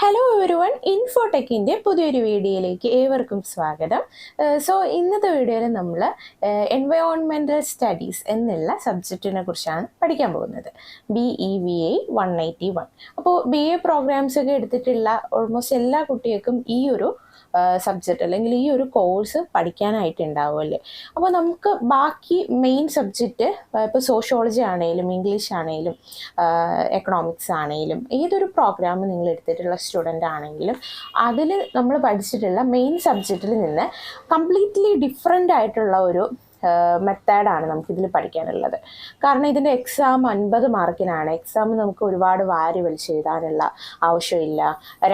Hello everyone, ഇൻഫോടെക്കിൻ്റെ പുതിയൊരു വീഡിയോയിലേക്ക് ഏവർക്കും സ്വാഗതം. ഇന്നത്തെ വീഡിയോയിൽ നമ്മൾ എൻവയോൺമെൻറ്റൽ സ്റ്റഡീസ് എന്നുള്ള സബ്ജക്റ്റിനെ കുറിച്ചാണ് പഠിക്കാൻ പോകുന്നത്. BEVA 181. അപ്പോൾ BA പ്രോഗ്രാംസൊക്കെ എടുത്തിട്ടുള്ള ഓൾമോസ്റ്റ് എല്ലാ കുട്ടികൾക്കും ഈ ഒരു സബ്ജക്റ്റ് അല്ലെങ്കിൽ ഈ ഒരു കോഴ്സ് പഠിക്കാനായിട്ടുണ്ടാവുമല്ലേ. അപ്പോൾ നമുക്ക് ബാക്കി മെയിൻ സബ്ജക്റ്റ് ഇപ്പോൾ സോഷ്യോളജി ആണെങ്കിലും ഇംഗ്ലീഷ് ആണെങ്കിലും എക്കണോമിക്സ് ആണെങ്കിലും ഏതൊരു പ്രോഗ്രാം നിങ്ങൾ എടുത്തിട്ടുള്ള സ്റ്റുഡൻ്റ് ആണെങ്കിലും അതിൽ നമ്മൾ പഠിച്ചിട്ടുള്ള മെയിൻ സബ്ജക്റ്റിൽ നിന്ന് കംപ്ലീറ്റ്ലി ഡിഫറെൻ്റ് ആയിട്ടുള്ള ഒരു മെത്തേഡാണ് നമുക്കിതിൽ പഠിക്കാനുള്ളത്. കാരണം ഇതിൻ്റെ എക്സാം 50 മാർക്കിനാണ്. എക്സാം നമുക്ക് ഒരുപാട് വാരി വലിച്ചെഴുതാനുള്ള ആവശ്യമില്ല.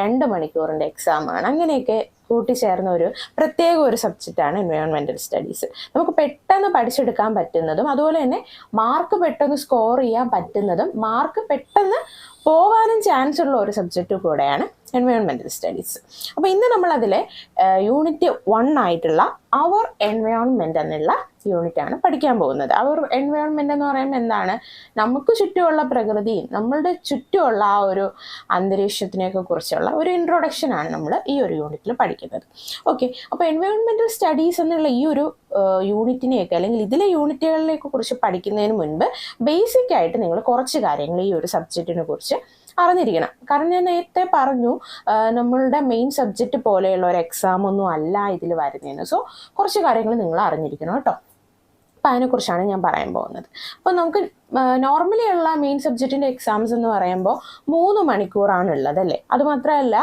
2 മണിക്കൂറിൻ്റെ എക്സാമാണ്. അങ്ങനെയൊക്കെ കൂട്ടിച്ചേർന്ന ഒരു പ്രത്യേക ഒരു സബ്ജക്റ്റാണ് എൻവയോൺമെൻറ്റൽ സ്റ്റഡീസ്. നമുക്ക് പെട്ടെന്ന് പഠിച്ചെടുക്കാൻ പറ്റുന്നതും അതുപോലെ തന്നെ മാർക്ക് പെട്ടെന്ന് സ്കോർ ചെയ്യാൻ പറ്റുന്നതും മാർക്ക് പെട്ടെന്ന് പോകാനും ചാൻസ് ഉള്ള ഒരു സബ്ജക്റ്റ് കൂടെയാണ് എൻവയോൺമെൻറ്റൽ സ്റ്റഡീസ്. അപ്പോൾ ഇന്ന് നമ്മളതിലെ യൂണിറ്റ് 1 ആയിട്ടുള്ള അവർ എൻവയോൺമെൻറ്റ് എന്നുള്ള യൂണിറ്റാണ് പഠിക്കാൻ പോകുന്നത്. അവർ എൻവയോൺമെൻറ്റ് എന്ന് പറയുമ്പോൾ എന്താണ്? നമുക്ക് ചുറ്റുമുള്ള പ്രകൃതിയും നമ്മളുടെ ചുറ്റുമുള്ള ആ ഒരു അന്തരീക്ഷത്തിനെയൊക്കെ കുറിച്ചുള്ള ഒരു ഇൻട്രൊഡക്ഷനാണ് നമ്മൾ ഈ ഒരു യൂണിറ്റിൽ പഠിക്കുന്നത്. ഓക്കെ, അപ്പോൾ എൻവയോൺമെൻറ്റൽ സ്റ്റഡീസ് എന്നുള്ള ഈ ഒരു യൂണിറ്റിനെയൊക്കെ അല്ലെങ്കിൽ ഇതിലെ യൂണിറ്റുകളിലേക്ക് കുറിച്ച് പഠിക്കുന്നതിന് മുൻപ് ബേസിക് ആയിട്ട് നിങ്ങൾ കുറച്ച് കാര്യങ്ങൾ ഈ ഒരു സബ്ജക്റ്റിനെ കുറിച്ച് അറിഞ്ഞിരിക്കണം. കാരണം ഞാൻ നേരത്തെ പറഞ്ഞു നമ്മളുടെ മെയിൻ സബ്ജക്റ്റ് പോലെയുള്ള ഒരു എക്സാം ഒന്നും അല്ല ഇതിൽ വരുന്നതെന്ന്. സോ കുറച്ച് കാര്യങ്ങൾ നിങ്ങൾ അറിഞ്ഞിരിക്കണം കേട്ടോ. അപ്പം അതിനെക്കുറിച്ചാണ് ഞാൻ പറയാൻ പോകുന്നത്. അപ്പോൾ നമുക്ക് നോർമലി ഉള്ള മെയിൻ സബ്ജക്റ്റിൻ്റെ എക്സാംസ് എന്ന് പറയുമ്പോൾ 3 മണിക്കൂറാണ് ഉള്ളത് അല്ലേ. അതുമാത്രമല്ല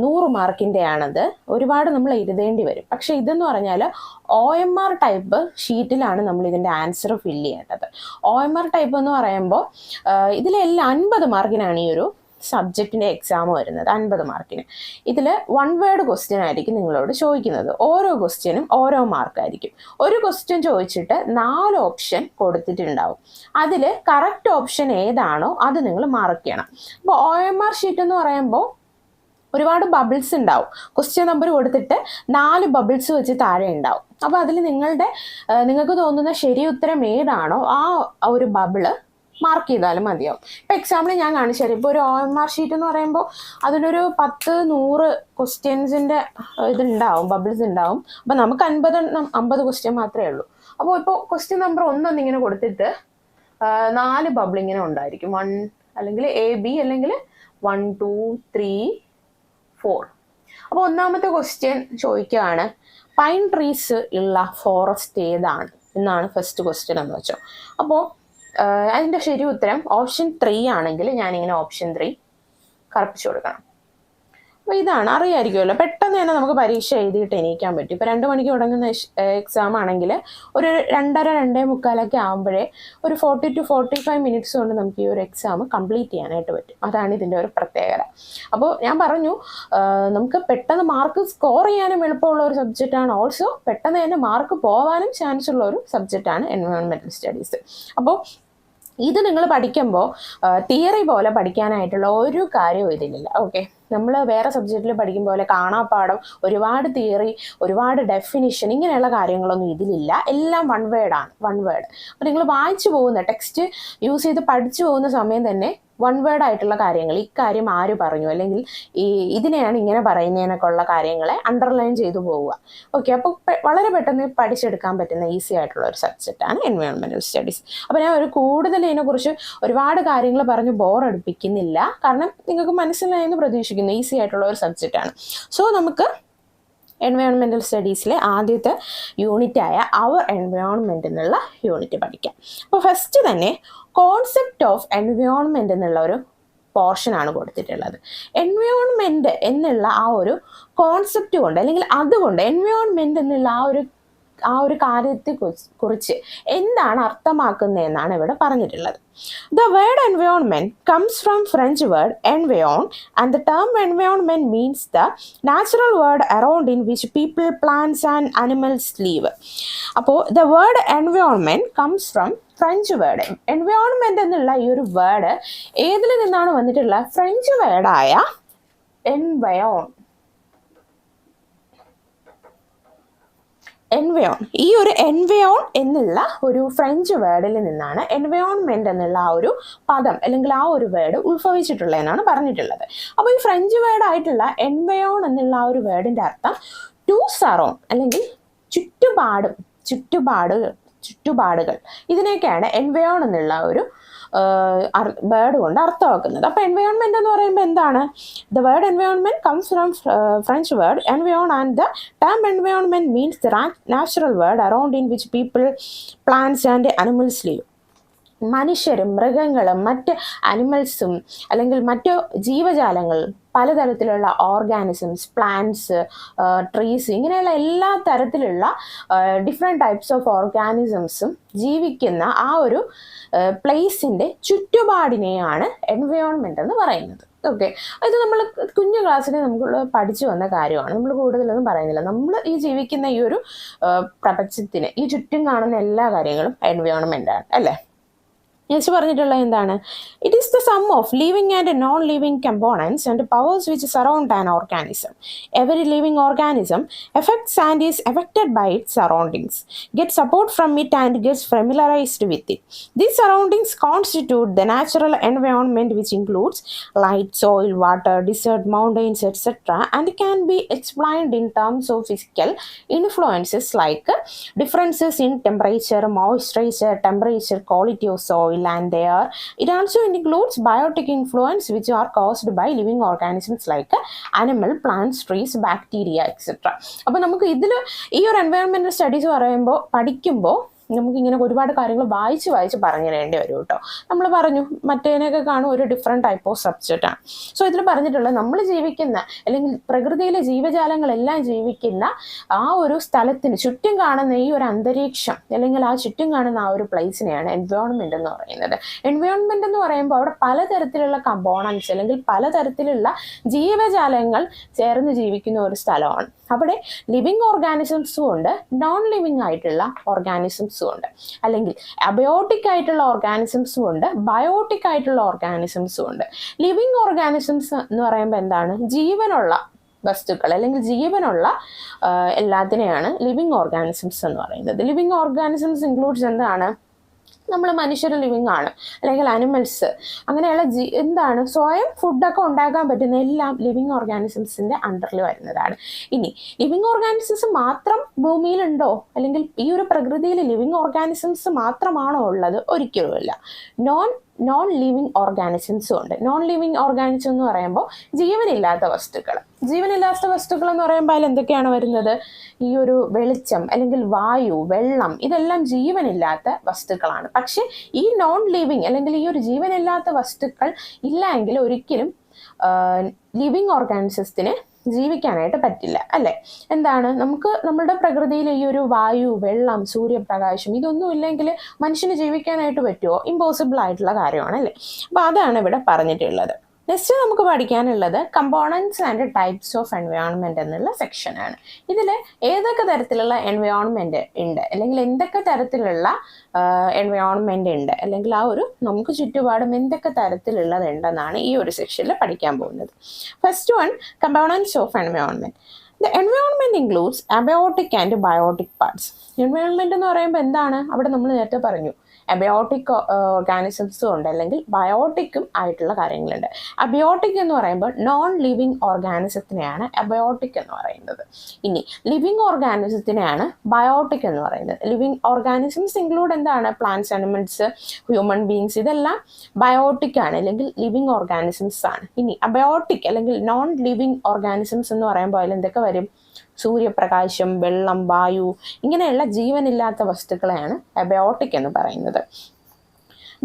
100 മാർക്കിൻ്റെ ആണത്. ഒരുപാട് നമ്മൾ എഴുതേണ്ടി വരും. പക്ഷേ ഇതെന്ന് പറഞ്ഞാൽ OMR ടൈപ്പ് ഷീറ്റിലാണ് നമ്മൾ ഇതിൻ്റെ ആൻസർ ഫില്ല് ചെയ്യേണ്ടത്. OMR ടൈപ്പ് എന്ന് പറയുമ്പോൾ ഇതിലെല്ലാം 50 മാർക്കിനാണ് ഈ ഒരു സബ്ജക്റ്റിൻ്റെ എക്സാം വരുന്നത്. 50 മാർക്കിന്. ഇതിൽ 1 വേർഡ് ക്വസ്റ്റ്യൻ ആയിരിക്കും നിങ്ങളോട് ചോദിക്കുന്നത്. ഓരോ ക്വസ്റ്റ്യനും ഓരോ മാർക്കായിരിക്കും. ഒരു ക്വസ്റ്റ്യൻ ചോദിച്ചിട്ട് 4 ഓപ്ഷൻ കൊടുത്തിട്ടുണ്ടാവും. അതിൽ കറക്റ്റ് ഓപ്ഷൻ ഏതാണോ അത് നിങ്ങൾ മാർക്ക് ചെയ്യണം. അപ്പോൾ OMR ഷീറ്റ് എന്ന് പറയുമ്പോൾ ഒരുപാട് ബബിൾസ് ഉണ്ടാവും. ക്വസ്റ്റ്യൻ നമ്പർ കൊടുത്തിട്ട് 4 ബബിൾസ് വെച്ച് താഴെ ഉണ്ടാവും. അപ്പോൾ അതിൽ നിങ്ങൾക്ക് തോന്നുന്ന ശരി ഉത്തരം ഏതാണോ ആ ഒരു ബബിള് മാർക്ക് ചെയ്താലും മതിയാവും. ഇപ്പോൾ എക്സാമ്പിൾ ഞാൻ കാണിച്ചു തരാം. ഇപ്പോൾ ഒരു OMR ഷീറ്റ് എന്ന് പറയുമ്പോൾ അതിലൊരു 10-100 ക്വസ്റ്റ്യൻസിൻ്റെ ഇതുണ്ടാവും, ബബിൾസ് ഉണ്ടാവും. അപ്പോൾ നമുക്ക് 50 ക്വസ്റ്റ്യൻ മാത്രമേ ഉള്ളൂ. അപ്പോൾ ഇപ്പോൾ ക്വസ്റ്റ്യൻ നമ്പർ 1 ഇങ്ങനെ കൊടുത്തിട്ട് 4 ബബിൾ ഇങ്ങനെ ഉണ്ടായിരിക്കും. 1 അല്ലെങ്കിൽ AB അല്ലെങ്കിൽ 1 2 3 4. അപ്പോൾ ഒന്നാമത്തെ ക്വസ്റ്റ്യൻ ചോദിക്കുകയാണ് പൈൻ ട്രീസ് ഉള്ള ഫോറസ്റ്റ് ഏതാണ് എന്നാണ് ഫസ്റ്റ് ക്വസ്റ്റ്യൻ എന്ന് വെച്ചോ. അപ്പോൾ അതിൻ്റെ ശരി ഉത്തരം ഓപ്ഷൻ 3 ആണെങ്കിൽ ഞാനിങ്ങനെ ഓപ്ഷൻ 3 കറുപ്പിച്ചു കൊടുക്കണം. അപ്പോൾ ഇതാണ്, അറിയാമായിരിക്കുമല്ലോ. പെട്ടെന്ന് തന്നെ നമുക്ക് പരീക്ഷ എഴുതിയിട്ട് എണീക്കാൻ പറ്റും. ഇപ്പോൾ 2 മണിക്ക് തുടങ്ങുന്ന എക്സാം ആണെങ്കിൽ ഒരു 2:30-2:45 ആകുമ്പോഴേ ഒരു 40 to 45 മിനിറ്റ്സ് കൊണ്ട് നമുക്ക് ഈ ഒരു എക്സാം കംപ്ലീറ്റ് ചെയ്യാനായിട്ട് പറ്റും. അതാണ് ഇതിൻ്റെ ഒരു പ്രത്യേകത. അപ്പോൾ ഞാൻ പറഞ്ഞു നമുക്ക് പെട്ടെന്ന് മാർക്ക് സ്കോർ ചെയ്യാനും എളുപ്പമുള്ള ഒരു സബ്ജക്റ്റാണ്. ഓൾസോ പെട്ടെന്ന് തന്നെ മാർക്ക് പോകാനും ചാൻസ് ഉള്ള ഒരു സബ്ജക്റ്റാണ് എൻവയോൺമെൻറ്റൽ സ്റ്റഡീസ്. അപ്പോൾ ഇത് നിങ്ങൾ പഠിക്കുമ്പോൾ തിയറി പോലെ പഠിക്കാനായിട്ടുള്ള ഒരു കാര്യവും ഇതിലില്ല. ഓക്കെ, നമ്മൾ വേറെ സബ്ജക്റ്റിൽ പഠിക്കും പോലെ കാണാപ്പാഠം, ഒരുപാട് തിയറി, ഒരുപാട് ഡെഫിനിഷൻ, ഇങ്ങനെയുള്ള കാര്യങ്ങളൊന്നും ഇതിലില്ല. എല്ലാം 1 വേർഡാണ്. 1 വേർഡ്. അപ്പോൾ നിങ്ങൾ വായിച്ചു പോകുന്ന ടെക്സ്റ്റ് യൂസ് ചെയ്ത് പഠിച്ചു പോകുന്ന സമയം തന്നെ 1 വേർഡ് ആയിട്ടുള്ള കാര്യങ്ങൾ, ഇക്കാര്യം ആര് പറഞ്ഞു അല്ലെങ്കിൽ ഇതിനെയാണ് ഇങ്ങനെ പറയുന്നതിനൊക്കെ ഉള്ള കാര്യങ്ങളെ അണ്ടർലൈൻ ചെയ്തു പോവുക. ഓക്കെ, അപ്പോൾ വളരെ പെട്ടെന്ന് പഠിച്ചെടുക്കാൻ പറ്റുന്ന ഈസി ആയിട്ടുള്ള ഒരു സബ്ജക്റ്റാണ് എൻവയോൺമെൻറ്റൽ സ്റ്റഡീസ്. അപ്പോൾ ഞാൻ കൂടുതൽ ഇതിനെക്കുറിച്ച് ഒരുപാട് കാര്യങ്ങൾ പറഞ്ഞ് ബോറടിപ്പിക്കുന്നില്ല. കാരണം നിങ്ങൾക്ക് മനസ്സിലായെന്ന് പ്രതീക്ഷിക്കുന്നു. ഈസി ആയിട്ടുള്ള ഒരു സബ്ജക്റ്റാണ്. സോ നമുക്ക് എൻവയോൺമെൻറ്റൽ സ്റ്റഡീസിലെ ആദ്യത്തെ യൂണിറ്റായ അവർ എൻവയോൺമെൻറ്റ് എന്നുള്ള യൂണിറ്റ് പഠിക്കാം. അപ്പോൾ ഫസ്റ്റ് തന്നെ കോൺസെപ്റ്റ് ഓഫ് എൻവയോൺമെൻറ്റ് എന്നുള്ള ഒരു പോർഷനാണ് കൊടുത്തിട്ടുള്ളത്. എൻവയോൺമെൻറ്റ് എന്നുള്ള ആ ഒരു കോൺസെപ്റ്റ് കൊണ്ട് അല്ലെങ്കിൽ അതുകൊണ്ട് എൻവയോൺമെൻറ്റ് എന്നുള്ള ആ ഒരു കാര്യത്തെ കുറിച്ച് എന്താണ് അർത്ഥമാക്കുന്നതെന്നാണ് ഇവിടെ പറഞ്ഞിട്ടുള്ളത്. The word environment comes from French word environ, and the term environment means the natural world around in which people, plants and animals live. അപ്പോൾ the word environment comes from French word. Environment എന്നുള്ള ഈ ഒരു word ഏതിൽ നിന്നാണ് വന്നിട്ടുള്ള? French വേർഡായ എൻവയോൺ. എൻവയോൺ, ഈ ഒരു എൻവയോൺ എന്നുള്ള ഒരു ഫ്രഞ്ച് വേർഡിൽ നിന്നാണ് എൻവയോൺമെന്റ് എന്നുള്ള ആ ഒരു പദം അല്ലെങ്കിൽ ആ ഒരു വേർഡ് ഉത്ഭവിച്ചിട്ടുള്ളതെന്നാണ് പറഞ്ഞിട്ടുള്ളത്. അപ്പോൾ ഈ ഫ്രഞ്ച് വേർഡായിട്ടുള്ള എൻവയോൺ എന്നുള്ള ആ ഒരു വേർഡിന്റെ അർത്ഥം ടു സറൗണ്ട് അല്ലെങ്കിൽ ചുറ്റുപാടുകൾ ഇതിനെയൊക്കെയാണ് എൻവയോൺ എന്നുള്ള ഒരു വേർഡ് കൊണ്ട് അർത്ഥമാക്കുന്നത്. അപ്പോൾ എൻവയോൺമെന്റ് എന്ന് പറയുമ്പോൾ എന്താണ്? The word environment comes from French word എൻവയോൺ and the term environment means the natural word around in which people, plants and animals live. മനുഷ്യരും മൃഗങ്ങളും മറ്റ് അനിമൽസും അല്ലെങ്കിൽ മറ്റു ജീവജാലങ്ങളും പലതരത്തിലുള്ള ഓർഗാനിസംസ്, പ്ലാന്റ്സ്, ട്രീസ്, ഇങ്ങനെയുള്ള എല്ലാ തരത്തിലുള്ള ഡിഫറെൻറ്റ് ടൈപ്സ് ഓഫ് ഓർഗാനിസംസും ജീവിക്കുന്ന ആ ഒരു പ്ലേസിൻ്റെ ചുറ്റുപാടിനെയാണ് എൻവയോൺമെൻറ്റ് എന്ന് പറയുന്നത്. ഓക്കെ, ഇത് നമ്മൾ കുഞ്ഞു ക്ലാസ്സിൽ നമുക്ക് പഠിച്ചു വന്ന കാര്യമാണ്. നമ്മൾ കൂടുതലൊന്നും പറയുന്നില്ല. നമ്മൾ ഈ ജീവിക്കുന്ന ഈ ഒരു പ്രപഞ്ചത്തിന് ഈ ചുറ്റും കാണുന്ന എല്ലാ കാര്യങ്ങളും എൻവയോൺമെൻ്റ് ആണ്, അല്ലേ? നെക്സ്റ്റ് പറഞ്ഞിട്ടുള്ള എന്താണ്? It is the sum of living and non living components and powers which surround an organism. Every living organism affects and is affected by it surroundings, get support from it and gets familiarised with it. These surroundings constitute the natural environment which includes light, soil, water, desert, mountains, etc. and can be explained in terms of physical influences like differences in temperature, moisture, temperature, quality of soil and air. It also includes biotic influence which are caused by living organisms like animal, plants, trees, bacteria, etc. അപ്പോൾ നമുക്ക് ഇതിൽ ഈ ഒരു എൻവയോൺമെന്റൽ studies പഠിക്കുമ്പോൾ നമുക്കിങ്ങനെ ഒരുപാട് കാര്യങ്ങൾ വായിച്ച് പറഞ്ഞു തരേണ്ടി വരും കേട്ടോ. നമ്മൾ പറഞ്ഞു മറ്റേനൊക്കെ കാണും ഒരു ഡിഫറെൻറ്റ് ടൈപ്പ് ഓഫ് സബ്ജക്റ്റ് ആണ്. സോ ഇതിൽ പറഞ്ഞിട്ടുള്ളത് നമ്മൾ ജീവിക്കുന്ന അല്ലെങ്കിൽ പ്രകൃതിയിലെ ജീവജാലങ്ങളെല്ലാം ജീവിക്കുന്ന ആ ഒരു സ്ഥലത്തിന് ചുറ്റും കാണുന്ന ഈ ഒരു അന്തരീക്ഷം അല്ലെങ്കിൽ ആ ചുറ്റും കാണുന്ന ആ ഒരു പ്ലേസിനെയാണ് എൻവയോൺമെന്റ് എന്ന് പറയുന്നത്. എൻവയോൺമെന്റ് എന്ന് പറയുമ്പോൾ അവിടെ പലതരത്തിലുള്ള കമ്പോണൻസ് അല്ലെങ്കിൽ പലതരത്തിലുള്ള ജീവജാലങ്ങൾ ചേർന്ന് ജീവിക്കുന്ന ഒരു സ്ഥലമാണ്. അവിടെ ലിവിങ് ഓർഗാനിസംസും ഉണ്ട്, നോൺ ലിവിങ് ആയിട്ടുള്ള ഓർഗാനിസംസും ഉണ്ട്, അല്ലെങ്കിൽ അബയോട്ടിക് ആയിട്ടുള്ള ഓർഗാനിസംസും ഉണ്ട്, ബയോട്ടിക് ആയിട്ടുള്ള ഓർഗാനിസംസും ഉണ്ട്. ലിവിങ് ഓർഗാനിസംസ് എന്ന് പറയുമ്പോൾ എന്താണ്? ജീവനുള്ള വസ്തുക്കൾ അല്ലെങ്കിൽ ജീവനുള്ള എല്ലാത്തിനെയാണ് ലിവിങ് ഓർഗാനിസംസ് എന്ന് പറയുന്നത്. ലിവിങ് ഓർഗാനിസംസ് ഇൻക്ലൂഡ്സ് എന്താണ്? നമ്മൾ മനുഷ്യർ ലിവിങ് ആണ്, അല്ലെങ്കിൽ അനിമൽസ്, അങ്ങനെയുള്ള എന്താണ് സ്വയം ഫുഡൊക്കെ ഉണ്ടാക്കാൻ പറ്റുന്ന എല്ലാം ലിവിങ് ഓർഗാനിസംസിൻ്റെ അണ്ടറിൽ വരുന്നതാണ്. ഇനി ലിവിങ് ഓർഗാനിസംസ് മാത്രം ഭൂമിയിലുണ്ടോ അല്ലെങ്കിൽ ഈ ഒരു പ്രകൃതിയിൽ ലിവിങ് ഓർഗാനിസംസ് മാത്രമാണോ ഉള്ളത്? ഒരിക്കലുമില്ല. നോൺ ലിവിങ് ഓർഗാനിസംസും ഉണ്ട്. നോൺ ലിവിങ് ഓർഗാനിസം എന്ന് പറയുമ്പോൾ ജീവനില്ലാത്ത വസ്തുക്കൾ എന്ന് പറയുമ്പോൾ അതിൽ എന്തൊക്കെയാണ് വരുന്നത്? ഈ ഒരു വെളിച്ചം അല്ലെങ്കിൽ വായു, വെള്ളം, ഇതെല്ലാം ജീവനില്ലാത്ത വസ്തുക്കളാണ്. പക്ഷെ ഈ നോൺ ലിവിങ് അല്ലെങ്കിൽ ഈ ഒരു ജീവനില്ലാത്ത വസ്തുക്കൾ ഇല്ല എങ്കിൽ ഒരിക്കലും ലിവിങ് ഓർഗാനിസത്തിന് ജീവിക്കാനായിട്ട് പറ്റില്ല, അല്ലേ? എന്താണ് നമുക്ക് നമ്മളുടെ പ്രകൃതിയിൽ ഈ ഒരു വായു, വെള്ളം, സൂര്യപ്രകാശം ഇതൊന്നും ഇല്ലെങ്കിൽ മനുഷ്യന് ജീവിക്കാനായിട്ട് പറ്റുമോ? ഇമ്പോസിബിൾ ആയിട്ടുള്ള കാര്യമാണ്, അല്ലേ? അപ്പോൾ അതാണ് ഇവിടെ പറഞ്ഞിട്ടുള്ളത്. നെക്സ്റ്റ് നമുക്ക് പഠിക്കാനുള്ളത് components and types of environment എന്നുള്ള സെക്ഷനാണ്. ഇതിൽ ഏതൊക്കെ തരത്തിലുള്ള എൻവയോൺമെൻറ്റ് ഉണ്ട് അല്ലെങ്കിൽ എന്തൊക്കെ തരത്തിലുള്ള എൻവയോൺമെൻറ്റ് ഉണ്ട് അല്ലെങ്കിൽ ആ ഒരു നമുക്ക് ചുറ്റുപാടും എന്തൊക്കെ തരത്തിലുള്ളതുണ്ടെന്നാണ് ഈ ഒരു സെക്ഷനിൽ പഠിക്കാൻ പോകുന്നത്. First one, components of environment. The environment includes abiotic and biotic parts. Environment എന്ന് പറയുമ്പോൾ എന്താണ്? അവിടെ നമ്മൾ നേരത്തെ പറഞ്ഞു അബയോട്ടിക് ഓർഗാനിസംസും ഉണ്ട് അല്ലെങ്കിൽ ബയോട്ടിക്കും ആയിട്ടുള്ള കാര്യങ്ങളുണ്ട്. അബയോട്ടിക് എന്ന് പറയുമ്പോൾ നോൺ ലിവിങ് ഓർഗാനിസത്തിനെയാണ് അബയോട്ടിക് എന്ന് പറയുന്നത്. ഇനി ലിവിങ് ഓർഗാനിസത്തിനെയാണ് ബയോട്ടിക് എന്ന് പറയുന്നത്. ലിവിങ് ഓർഗാനിസംസ് ഇൻക്ലൂഡ് എന്താണ്? പ്ലാന്റ്സ്, അനിമൽസ്, ഹ്യൂമൻ ബീങ്സ്, ഇതെല്ലാം ബയോട്ടിക് ആണ് അല്ലെങ്കിൽ ലിവിങ് ഓർഗാനിസംസ് ആണ്. ഇനി അബയോട്ടിക് അല്ലെങ്കിൽ നോൺ ലിവിങ് ഓർഗാനിസംസ് എന്ന് പറയുമ്പോൾ അതിൽ എന്തൊക്കെ വരും? സൂര്യപ്രകാശം, വെള്ളം, വായു, ഇങ്ങനെയുള്ള ജീവനില്ലാത്ത വസ്തുക്കളെയാണ് അബയോട്ടിക് എന്ന് പറയുന്നത്.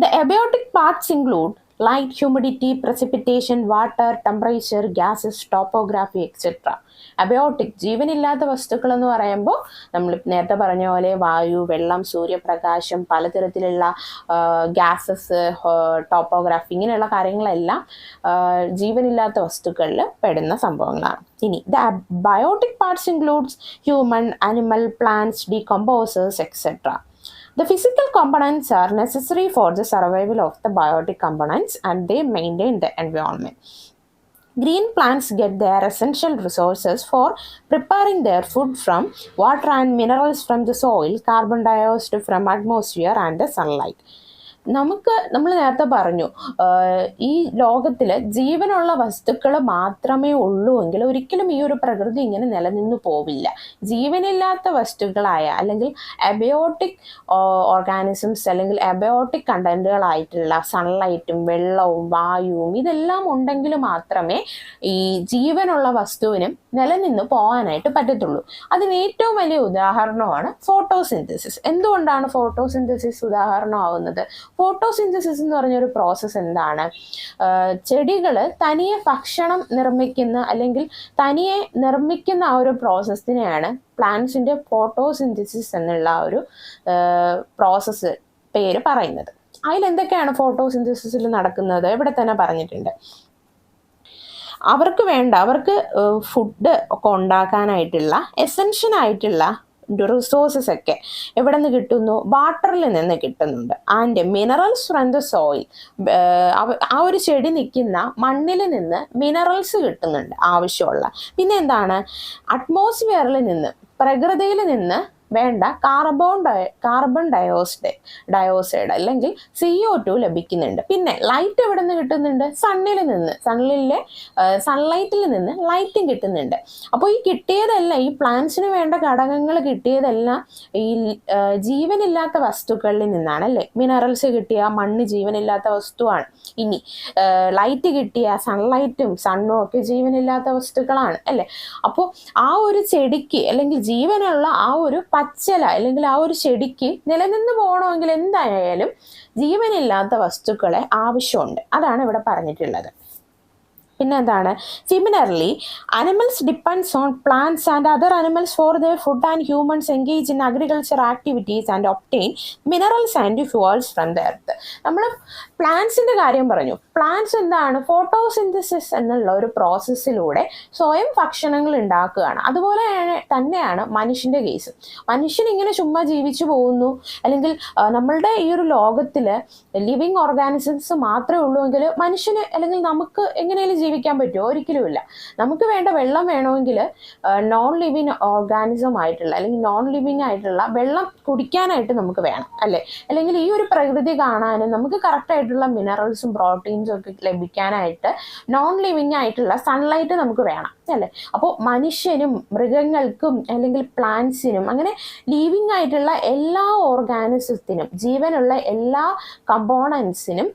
The abiotic parts include light, humidity, precipitation, water, temperature, gases, topography, etcetera. Abiotic ജീവനില്ലാത്ത വസ്തുക്കൾ എന്ന് പറയുമ്പോൾ നമ്മൾ നേരത്തെ പറഞ്ഞ പോലെ വായു, വെള്ളം, സൂര്യപ്രകാശം, പലതരത്തിലുള്ള ഗ്യാസസ്, ടോപ്പോഗ്രാഫി, ഇങ്ങനെയുള്ള കാര്യങ്ങളെല്ലാം ജീവനില്ലാത്ത വസ്തുക്കളിൽ പെടുന്ന സംഭവങ്ങളാണ്. ഇനി the biotic parts includes human, animal, plants, decomposers, etcetera. The physical components are necessary for the survival of the biotic components and they maintain the environment. Green plants get their essential resources for preparing their food from water and minerals from the soil, carbon dioxide from atmosphere and the sunlight. നമ്മൾ നേരത്തെ പറഞ്ഞു ഈ ലോകത്തിൽ ജീവനുള്ള വസ്തുക്കൾ മാത്രമേ ഉള്ളൂ എങ്കിൽ ഒരിക്കലും ഈ ഒരു പ്രകൃതി ഇങ്ങനെ നിലനിന്ന് പോവില്ല. ജീവനില്ലാത്ത വസ്തുക്കളായ അല്ലെങ്കിൽ അബയോട്ടിക് ഓർഗാനിസംസ് അല്ലെങ്കിൽ അബയോട്ടിക് കണ്ടന്റുകളായിട്ടുള്ള സൺലൈറ്റും വെള്ളവും വായുവും ഇതെല്ലാം ഉണ്ടെങ്കിൽ മാത്രമേ ഈ ജീവനുള്ള വസ്തുവിനും നിലനിന്ന് പോകാനായിട്ട് പറ്റത്തുള്ളൂ. അതിന് ഏറ്റവും വലിയ ഉദാഹരണമാണ് ഫോട്ടോസിന്തസിസ്. എന്തുകൊണ്ടാണ് ഫോട്ടോസിന്തസിസ് ഉദാഹരണമാവുന്നത്? ഫോട്ടോസിന്തസിസ് എന്ന് പറഞ്ഞൊരു പ്രോസസ്സ് എന്താണ്? ചെടികൾ തനിയെ ഭക്ഷണം നിർമ്മിക്കുന്ന അല്ലെങ്കിൽ തനിയെ നിർമ്മിക്കുന്ന ആ ഒരു പ്രോസസ്സിനെയാണ് പ്ലാന്റ്സിന്റെ ഫോട്ടോസിന്തസിസ് എന്നുള്ള ഒരു പ്രോസസ്സ് പേര് പറയുന്നത്. അതിലെന്തൊക്കെയാണ് ഫോട്ടോസിന്തസിസിൽ നടക്കുന്നത്? ഇവിടെ തന്നെ പറഞ്ഞിട്ടുണ്ട്. അവർക്ക് ഫുഡ് ഒക്കെ ഉണ്ടാക്കാനായിട്ടുള്ള എസെൻഷ്യൽ ആയിട്ടുള്ള റിസോഴ്സസ് ഒക്കെ എവിടെ നിന്ന് കിട്ടുന്നു? വാട്ടറിൽ നിന്ന് കിട്ടുന്നുണ്ട്. And minerals from the soil, ആ ഒരു ചെടി നിൽക്കുന്ന മണ്ണിൽ നിന്ന് മിനറൽസ് കിട്ടുന്നുണ്ട് ആവശ്യമുള്ള. പിന്നെ എന്താണ്? അറ്റ്മോസ്ഫിയറിൽ നിന്ന്, പ്രകൃതിയിൽ നിന്ന് വേണ്ട കാർബൺ ഡയോക്സൈഡ് അല്ലെങ്കിൽ CO2 ലഭിക്കുന്നുണ്ട്. പിന്നെ ലൈറ്റ് എവിടെ നിന്ന് കിട്ടുന്നുണ്ട്? സൺലൈറ്റിൽ നിന്ന് ലൈറ്റും കിട്ടുന്നുണ്ട്. അപ്പോൾ ഈ കിട്ടിയതെല്ലാം, ഈ പ്ലാന്റ്സിന് വേണ്ട ഘടകങ്ങൾ കിട്ടിയതെല്ലാം ഈ ജീവനില്ലാത്ത വസ്തുക്കളിൽ നിന്നാണ് അല്ലേ? മിനറൽസ് കിട്ടിയ മണ്ണ് ജീവനില്ലാത്ത വസ്തുവാണ്. ഇനി ലൈറ്റ് കിട്ടിയ സൺലൈറ്റും സണ്ണും ഒക്കെ ജീവനില്ലാത്ത വസ്തുക്കളാണ് അല്ലേ? അപ്പോൾ ആ ഒരു ചെടിക്ക് അല്ലെങ്കിൽ ജീവനുള്ള ആ ഒരു പച്ചല അല്ലെങ്കിൽ ആ ഒരു ചെടിക്ക് നിലനിന്ന് പോകണമെങ്കിൽ എന്തായാലും ജീവനില്ലാത്ത വസ്തുക്കളെ ആവശ്യമുണ്ട്. അതാണ് ഇവിടെ പറഞ്ഞിട്ടുള്ളത്. പിന്നെ എന്താണ്? Similarly animals depends on plants and other animals for their food and humans engage in agriculture activities and obtain minerals and fuels from the earth. നമ്മൾ പ്ലാന്റ്സിന്റെ കാര്യം പറഞ്ഞു. പ്ലാന്റ്സ് എന്താണ്? ഫോട്ടോസിന്തസിസ് എന്നുള്ള ഒരു പ്രോസസ്സിലൂടെ സ്വയം ഭക്ഷണങ്ങൾ ഉണ്ടാക്കുകയാണ്. അതുപോലെ തന്നെയാണ് മനുഷ്യന്റെ കേസ്. മനുഷ്യൻ ഇങ്ങനെ ചുമ്മാ ജീവിച്ചു പോകുന്നു അല്ലെങ്കിൽ നമ്മളുടെ ഈ ഒരു ലോകത്തിൽ ലിവിങ് ഓർഗാനിസംസ് മാത്രമേ ഉള്ളൂ എങ്കിൽ മനുഷ്യന് അല്ലെങ്കിൽ നമുക്ക് എങ്ങനെയും ജീവിക്കാൻ പറ്റുമോ? ഒരിക്കലുമില്ല. നമുക്ക് വേണ്ട വെള്ളം വേണമെങ്കിൽ നോൺ ലിവിങ് ഓർഗാനിസം ആയിട്ടുള്ള അല്ലെങ്കിൽ നോൺ ലിവിങ് ആയിട്ടുള്ള വെള്ളം കുടിക്കാനായിട്ട് നമുക്ക് വേണം അല്ലേ? അല്ലെങ്കിൽ ഈ ഒരു പ്രകൃതി കാണാനും നമുക്ക് കറക്റ്റായിട്ടുള്ള മിനറൽസും പ്രോട്ടീൻസും ഒക്കെ ലഭിക്കാനായിട്ട് നോൺ ലിവിങ് ആയിട്ടുള്ള സൺലൈറ്റ് നമുക്ക് വേണം അല്ലേ? അപ്പോൾ മനുഷ്യനും മൃഗങ്ങൾക്കും അല്ലെങ്കിൽ പ്ലാന്റ്സിനും അങ്ങനെ ലിവിങ് ആയിട്ടുള്ള എല്ലാ ഓർഗാനിസത്തിനും ജീവനുള്ള എല്ലാ കമ്പോണൻസിനും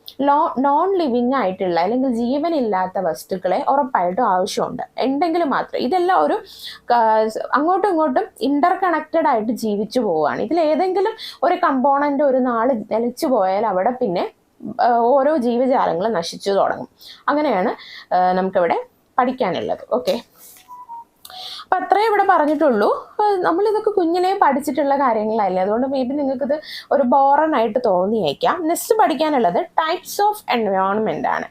നോൺ ലിവിങ് ആയിട്ടുള്ള അല്ലെങ്കിൽ ജീവനില്ലാത്ത വസ്തുക്കളെ ഉറപ്പായിട്ടും ആവശ്യമുണ്ട്. ഉണ്ടെങ്കിൽ മാത്രം ഇതെല്ലാം ഒരു അങ്ങോട്ടും ഇങ്ങോട്ടും ഇന്റർ കണക്റ്റഡ് ആയിട്ട് ജീവിച്ചു പോവുകയാണ്. ഇതിലേതെങ്കിലും ഒരു കമ്പോണന്റ് ഒരു നാൾ നിലച്ചു പോയാൽ അവിടെ പിന്നെ ഓരോ ജീവജാലങ്ങളും നശിച്ചു തുടങ്ങും. അങ്ങനെയാണ് നമുക്കിവിടെ പഠിക്കാനുള്ളത്. ഓക്കെ, അപ്പം അത്രയും ഇവിടെ പറഞ്ഞിട്ടുള്ളൂ. നമ്മളിതൊക്കെ കുഞ്ഞിലേ പഠിച്ചിട്ടുള്ള കാര്യങ്ങളല്ലേ, അതുകൊണ്ട് മേ ബി നിങ്ങൾക്കിത് ഒരു ബോറനായിട്ട് തോന്നിയേക്കാം. നെക്സ്റ്റ് പഠിക്കാനുള്ളത് ടൈപ്സ് ഓഫ് എൻവയോൺമെന്റ് ആണ്.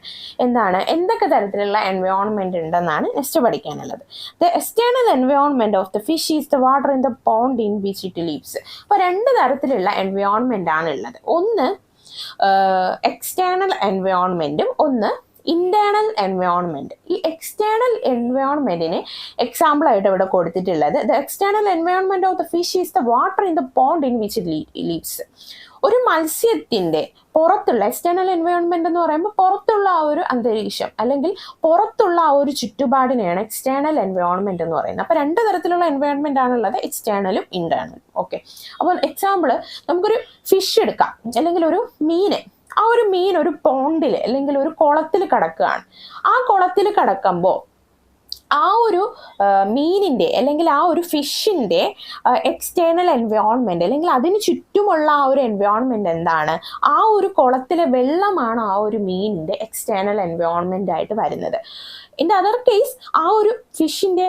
എന്തൊക്കെ തരത്തിലുള്ള എൻവയോൺമെന്റ് ഉണ്ടെന്നാണ് നെക്സ്റ്റ് പഠിക്കാനുള്ളത്. The external environment of the fish is the water in the pond in which it leaves. അപ്പോൾ 2 തരത്തിലുള്ള എൻവയോൺമെന്റ് ആണ് ഉള്ളത്. ഒന്ന് എക്സ്റ്റേണൽ എൻവയോൺമെന്റും ഒന്ന് ഇന്റേണൽ എൻവയോൺമെന്റ്. ഈ എക്സ്റ്റേണൽ എൻവയോൺമെന്റിന് എക്സാമ്പിൾ ആയിട്ട് ഇവിടെ കൊടുത്തിട്ടുള്ളത് the external environment of the fish is the water in the pond in which it leaves. ഒരു മത്സ്യത്തിന്റെ പുറത്തുള്ള എക്സ്റ്റേണൽ എൻവയോൺമെന്റ് എന്ന് പറയുമ്പോൾ പുറത്തുള്ള ആ ഒരു അന്തരീക്ഷം അല്ലെങ്കിൽ പുറത്തുള്ള ആ ഒരു ചുറ്റുപാടിനെയാണ് എക്സ്റ്റേണൽ എൻവയോൺമെന്റ് എന്ന് പറയുന്നത്. അപ്പോൾ 2 തരത്തിലുള്ള എൻവയോൺമെന്റ് ആണുള്ളത്, എക്സ്റ്റേണലും ഇന്റേണലും. ഓക്കെ, അപ്പോൾ എക്സാമ്പിൾ നമുക്കൊരു ഫിഷ് എടുക്കാം അല്ലെങ്കിൽ ഒരു മീന്. ആ ഒരു മീൻ ഒരു പോണ്ടിൽ അല്ലെങ്കിൽ ഒരു കുളത്തിൽ കിടക്കുകയാണ്. ആ കുളത്തിൽ കിടക്കുമ്പോൾ ആ ഒരു മീനിൻ്റെ അല്ലെങ്കിൽ ആ ഒരു ഫിഷിൻ്റെ എക്സ്റ്റേണൽ എൻവയോൺമെൻറ്റ് അല്ലെങ്കിൽ അതിന് ചുറ്റുമുള്ള ആ ഒരു എൻവയോൺമെൻറ്റ് എന്താണ്? ആ ഒരു കുളത്തിലെ വെള്ളമാണ് ആ ഒരു മീനിൻ്റെ എക്സ്റ്റേണൽ എൻവയോൺമെൻ്റ് ആയിട്ട് വരുന്നത്. ഇൻ ദ അതർ കേസ് ആ ഒരു ഫിഷിൻ്റെ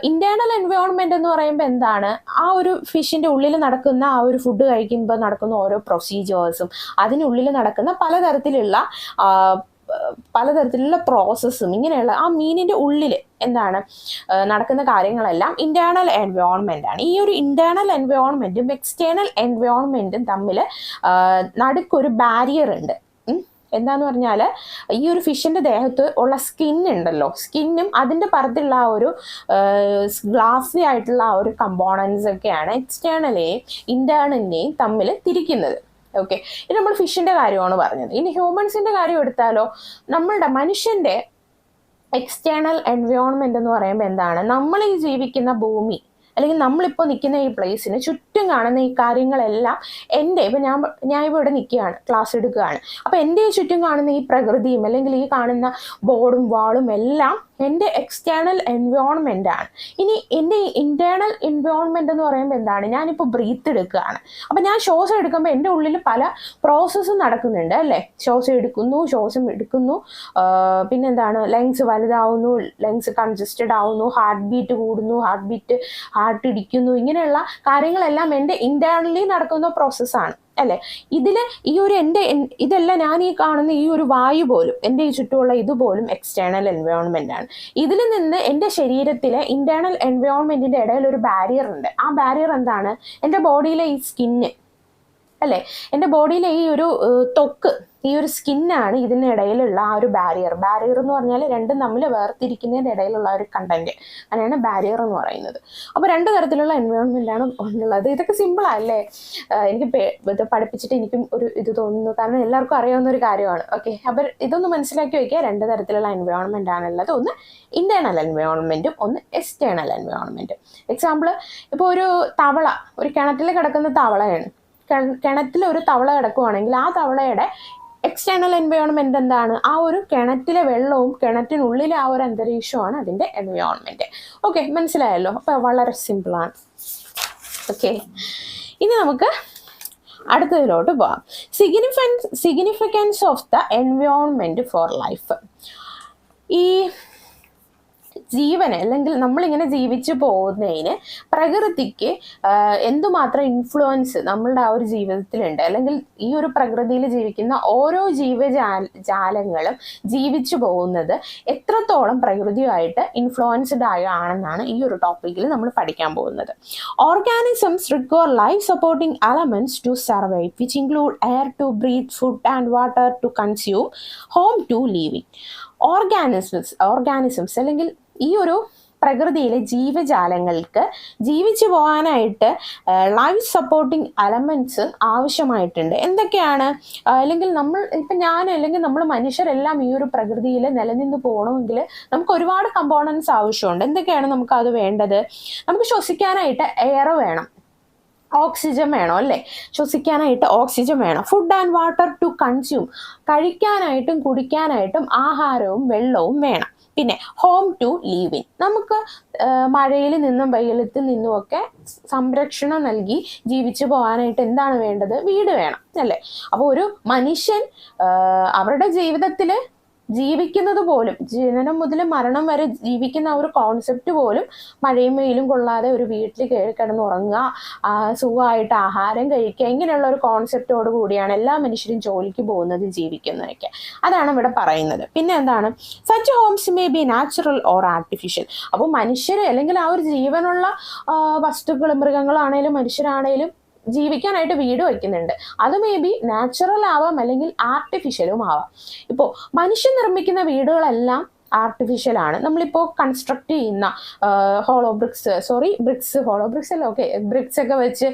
ഇന്റേണൽ എൻവയോൺമെന്റ് എന്ന് പറയുമ്പോൾ എന്താണ്? ആ ഒരു ഫിഷിന്റെ ഉള്ളിൽ നടക്കുന്ന ആ ഒരു ഫുഡ് കഴിക്കുമ്പോൾ നടക്കുന്ന ഓരോ പ്രൊസീജിയേഴ്സും അതിനുള്ളിൽ നടക്കുന്ന പലതരത്തിലുള്ള പ്രോസസ്സും ഇങ്ങനെയുള്ള ആ മീനിന്റെ ഉള്ളിൽ എന്താണ് നടക്കുന്ന കാര്യങ്ങളെല്ലാം ഇന്റേണൽ എൻവയോൺമെന്റ് ആണ്. ഈ ഒരു ഇന്റേണൽ എൻവയോൺമെന്റും എക്സ്റ്റേണൽ എൻവയോൺമെന്റും തമ്മിൽ നടുക്കൊരു ബാരിയർ ഉണ്ട്. എന്താന്ന് പറഞ്ഞാൽ ഈ ഒരു ഫിഷിൻ്റെ ദേഹത്ത് ഉള്ള സ്കിൻ ഉണ്ടല്ലോ, സ്കിന്നും അതിൻ്റെ പുറത്തുള്ള ആ ഒരു ഗ്ലാസി ആയിട്ടുള്ള ആ ഒരു കമ്പോണൻസ് ഒക്കെയാണ് എക്സ്റ്റേണലിനെയും ഇൻറ്റേർണലിനെയും തമ്മിൽ തിരിക്കുന്നത്. ഓക്കെ, ഇത് നമ്മൾ ഫിഷിൻ്റെ കാര്യമാണ് പറഞ്ഞത്. ഇനി ഹ്യൂമൻസിൻ്റെ കാര്യം എടുത്താലോ, നമ്മളുടെ മനുഷ്യൻ്റെ എക്സ്റ്റേണൽ എൻവയോൺമെൻറ്റ് എന്ന് പറയുമ്പോൾ എന്താണ്, നമ്മൾ ഈ ജീവിക്കുന്ന ഭൂമി അല്ലെങ്കിൽ നമ്മളിപ്പോൾ നിൽക്കുന്ന ഈ പ്ലേസിന് ചുറ്റും കാണുന്ന ഈ കാര്യങ്ങളെല്ലാം ഇപ്പം ഞാൻ ഇവിടെ നിൽക്കുകയാണ്, ക്ലാസ് എടുക്കുകയാണ്. അപ്പോൾ എൻ്റെ ഈ ചുറ്റും കാണുന്ന ഈ പ്രകൃതിയും അല്ലെങ്കിൽ ഈ കാണുന്ന ബോർഡും വാളും എല്ലാം എൻ്റെ എക്സ്റ്റേണൽ എൻവയോൺമെൻ്റ് ആണ്. ഇനി എൻ്റെ ഇൻറ്റേർണൽ എൻവയോൺമെൻ്റ് എന്ന് പറയുമ്പോൾ എന്താണ്, ഞാനിപ്പോൾ ബ്രീത്ത് എടുക്കുകയാണ്. അപ്പം ഞാൻ ശ്വാസം എടുക്കുമ്പോൾ എൻ്റെ ഉള്ളിൽ പല പ്രോസസ്സും നടക്കുന്നുണ്ട് അല്ലേ. ശ്വാസം എടുക്കുന്നു, പിന്നെന്താണ്, ലങ്സ് വലുതാവുന്നു, ലങ്സ് കൺജസ്റ്റഡ് ആവുന്നു, ഹാർട്ട് ബീറ്റ് കൂടുന്നു, ഹാർട്ട് ഇടിക്കുന്നു. ഇങ്ങനെയുള്ള കാര്യങ്ങളെല്ലാം എൻ്റെ ഇൻറ്റേർണലി നടക്കുന്ന പ്രോസസ്സാണ് അല്ലേ. ഇതെല്ലാം ഞാൻ ഈ കാണുന്ന ഈ ഒരു വായു പോലും, എൻ്റെ ഈ ചുറ്റുമുള്ള ഇതുപോലും എക്സ്റ്റേണൽ എൻവയോൺമെൻ്റ് ആണ്. ഇതിൽ നിന്ന് എൻ്റെ ശരീരത്തിലെ ഇൻറ്റേർണൽ എൻവയോൺമെൻറ്റിൻ്റെ ഇടയിൽ ഒരു ബാരിയർ ഉണ്ട്. ആ ബാരിയർ എന്താണ്, എൻ്റെ ബോഡിയിലെ ഈ സ്കിന്ന് അല്ലേ, എൻ്റെ ബോഡിയിലെ ഈ ഒരു ത്വക്ക്, ഈ ഒരു സ്കിന്നാണ് ഇതിനിടയിലുള്ള ആ ഒരു ബാരിയർ എന്ന് പറഞ്ഞാൽ രണ്ടും തമ്മിൽ വേർതിരിക്കുന്നതിൻ്റെ ഇടയിലുള്ള ഒരു കണ്ടന്റ്, അങ്ങനെയാണ് ബാരിയർ എന്ന് പറയുന്നത്. അപ്പോൾ രണ്ട് തരത്തിലുള്ള എൻവയോൺമെൻ്റാണ് ഉള്ളത്. ഇതൊക്കെ സിമ്പിളല്ലേ, എനിക്ക് ഇത് പഠിപ്പിച്ചിട്ട് എനിക്കും ഒരു ഇത് തോന്നുന്നു, കാരണം എല്ലാവർക്കും അറിയാവുന്ന ഒരു കാര്യമാണ്. ഓക്കെ, അപ്പോൾ ഇതൊന്ന് മനസ്സിലാക്കി വയ്ക്കുക. രണ്ട് തരത്തിലുള്ള എൻവയോൺമെൻ്റ് ആണുള്ളത്, ഒന്ന് ഇൻറ്റേർണൽ എൻവയോൺമെൻറ്റും ഒന്ന് എക്സ്റ്റേണൽ എൻവയോൺമെൻറ്റും. എക്സാമ്പിൾ, ഇപ്പോൾ ഒരു കിണറ്റിൽ കിടക്കുന്ന തവളയാണ്. കിണറ്റിൽ ഒരു തവള കിടക്കുവാണെങ്കിൽ ആ തവളയുടെ എക്സ്റ്റേണൽ എൻവയോൺമെൻറ്റ് എന്താണ്, ആ ഒരു കിണറ്റിലെ വെള്ളവും കിണറ്റിനുള്ളിലെ ആ ഒരു അന്തരീക്ഷമാണ് അതിൻ്റെ എൻവയോൺമെൻറ്റ്. ഓക്കെ, മനസ്സിലായല്ലോ. അപ്പോൾ വളരെ സിമ്പിളാണ്. ഓക്കെ, ഇനി നമുക്ക് അടുത്തതിലോട്ട് പോകാം. Significance of the environment four life. ഈ ജീവന് അല്ലെങ്കിൽ നമ്മളിങ്ങനെ ജീവിച്ചു പോകുന്നതിന് പ്രകൃതിക്ക് എന്തുമാത്രം ഇൻഫ്ലുവൻസ് നമ്മളുടെ ആ ഒരു ജീവിതത്തിലുണ്ട്, അല്ലെങ്കിൽ ഈ ഒരു പ്രകൃതിയിൽ ജീവിക്കുന്ന ഓരോ ജീവജാലങ്ങളും ജീവിച്ചു പോകുന്നത് എത്രത്തോളം പ്രകൃതിയുമായിട്ട് ഇൻഫ്ലുവൻസ്ഡ് ആണെന്നാണ് ഈ ഒരു ടോപ്പിക്കിൽ നമ്മൾ പഠിക്കാൻ പോകുന്നത്. Organisms require life supporting elements to survive, which include air to breathe, food and water to consume, home to living. ഓർഗാനിസംസ് അല്ലെങ്കിൽ ഈ ഒരു പ്രകൃതിയിലെ ജീവജാലങ്ങൾക്ക് ജീവിച്ചു പോകാനായിട്ട് ലൈഫ് സപ്പോർട്ടിംഗ് എലമെന്റ്സ് ആവശ്യമായിട്ടുണ്ട്. എന്തൊക്കെയാണ്, അല്ലെങ്കിൽ നമ്മൾ മനുഷ്യരെല്ലാം ഈ ഒരു പ്രകൃതിയിൽ നിലനിന്ന് പോകണമെങ്കിൽ നമുക്ക് ഒരുപാട് കമ്പോണൻസ് ആവശ്യമുണ്ട്. എന്തൊക്കെയാണ് നമുക്ക് അത് വേണ്ടത്? നമുക്ക് ശ്വസിക്കാനായിട്ട് എയർ വേണം, ഓക്സിജൻ വേണം അല്ലേ, ശ്വസിക്കാനായിട്ട് ഓക്സിജൻ വേണം. Food and water to consume, കഴിക്കാനായിട്ടും കുടിക്കാനായിട്ടും ആഹാരവും വെള്ളവും വേണം. പിന്നെ ഹോം ടു ലീവ് ഇൻ, നമുക്ക് മഴയിൽ നിന്നും വെയിലത്ത് നിന്നുമൊക്കെ സംരക്ഷണം നൽകി ജീവിച്ചു പോകാനായിട്ട് എന്താണ് വേണ്ടത്? വീട് വേണം അല്ലേ. അപ്പോൾ ഒരു മനുഷ്യൻ അവരുടെ ജീവിതത്തിൽ ജീവിക്കുന്നത് പോലും, ജനനം മുതൽ മരണം വരെ ജീവിക്കുന്ന ആ ഒരു കോൺസെപ്റ്റ് പോലും മഴയും വെയിലും കൊള്ളാതെ ഒരു വീട്ടിൽ കയറി കിടന്നുറങ്ങുക, സുഖമായിട്ട് ആഹാരം കഴിക്കുക, ഇങ്ങനെയുള്ള ഒരു കോൺസെപ്റ്റോട് കൂടിയാണ് എല്ലാ മനുഷ്യരും ജോലിക്ക് പോകുന്നത്, ജീവിക്കുന്നതൊക്കെ. അതാണ് ഇവിടെ പറയുന്നത്. പിന്നെ എന്താണ്, such homes may be natural or artificial. അപ്പോൾ മനുഷ്യർ അല്ലെങ്കിൽ ആ ഒരു ജീവനുള്ള വസ്തുക്കൾ, മൃഗങ്ങളാണേലും മനുഷ്യരാണേലും ജീവിക്കാനായിട്ട് വീട് വയ്ക്കുന്നുണ്ട്. അത് മേ ബി നാച്ചുറൽ ആവാം അല്ലെങ്കിൽ ആർട്ടിഫിഷ്യലും ആവാം. ഇപ്പോൾ മനുഷ്യൻ നിർമ്മിക്കുന്ന വീടുകളെല്ലാം ആർട്ടിഫിഷ്യൽ ആണ്. നമ്മളിപ്പോൾ കൺസ്ട്രക്ട് ചെയ്യുന്ന ബ്രിക്സ് ഒക്കെ വെച്ച്,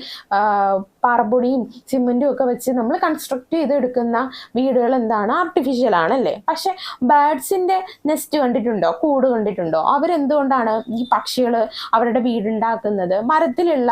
പാറപ്പൊടിയും സിമെന്റും ഒക്കെ വെച്ച് നമ്മൾ കൺസ്ട്രക്ട് ചെയ്തെടുക്കുന്ന വീടുകൾ എന്താണ്? ആർട്ടിഫിഷ്യൽ ആണല്ലേ. പക്ഷെ ബേർഡ്സിന്റെ നെസ്റ്റ് കണ്ടിട്ടുണ്ടോ? കൂട് കണ്ടിട്ടുണ്ടോ? അവരെന്തുകൊണ്ടാണ് ഈ പക്ഷികൾ അവരുടെ വീടുണ്ടാക്കുന്നത്? മരത്തിലുള്ള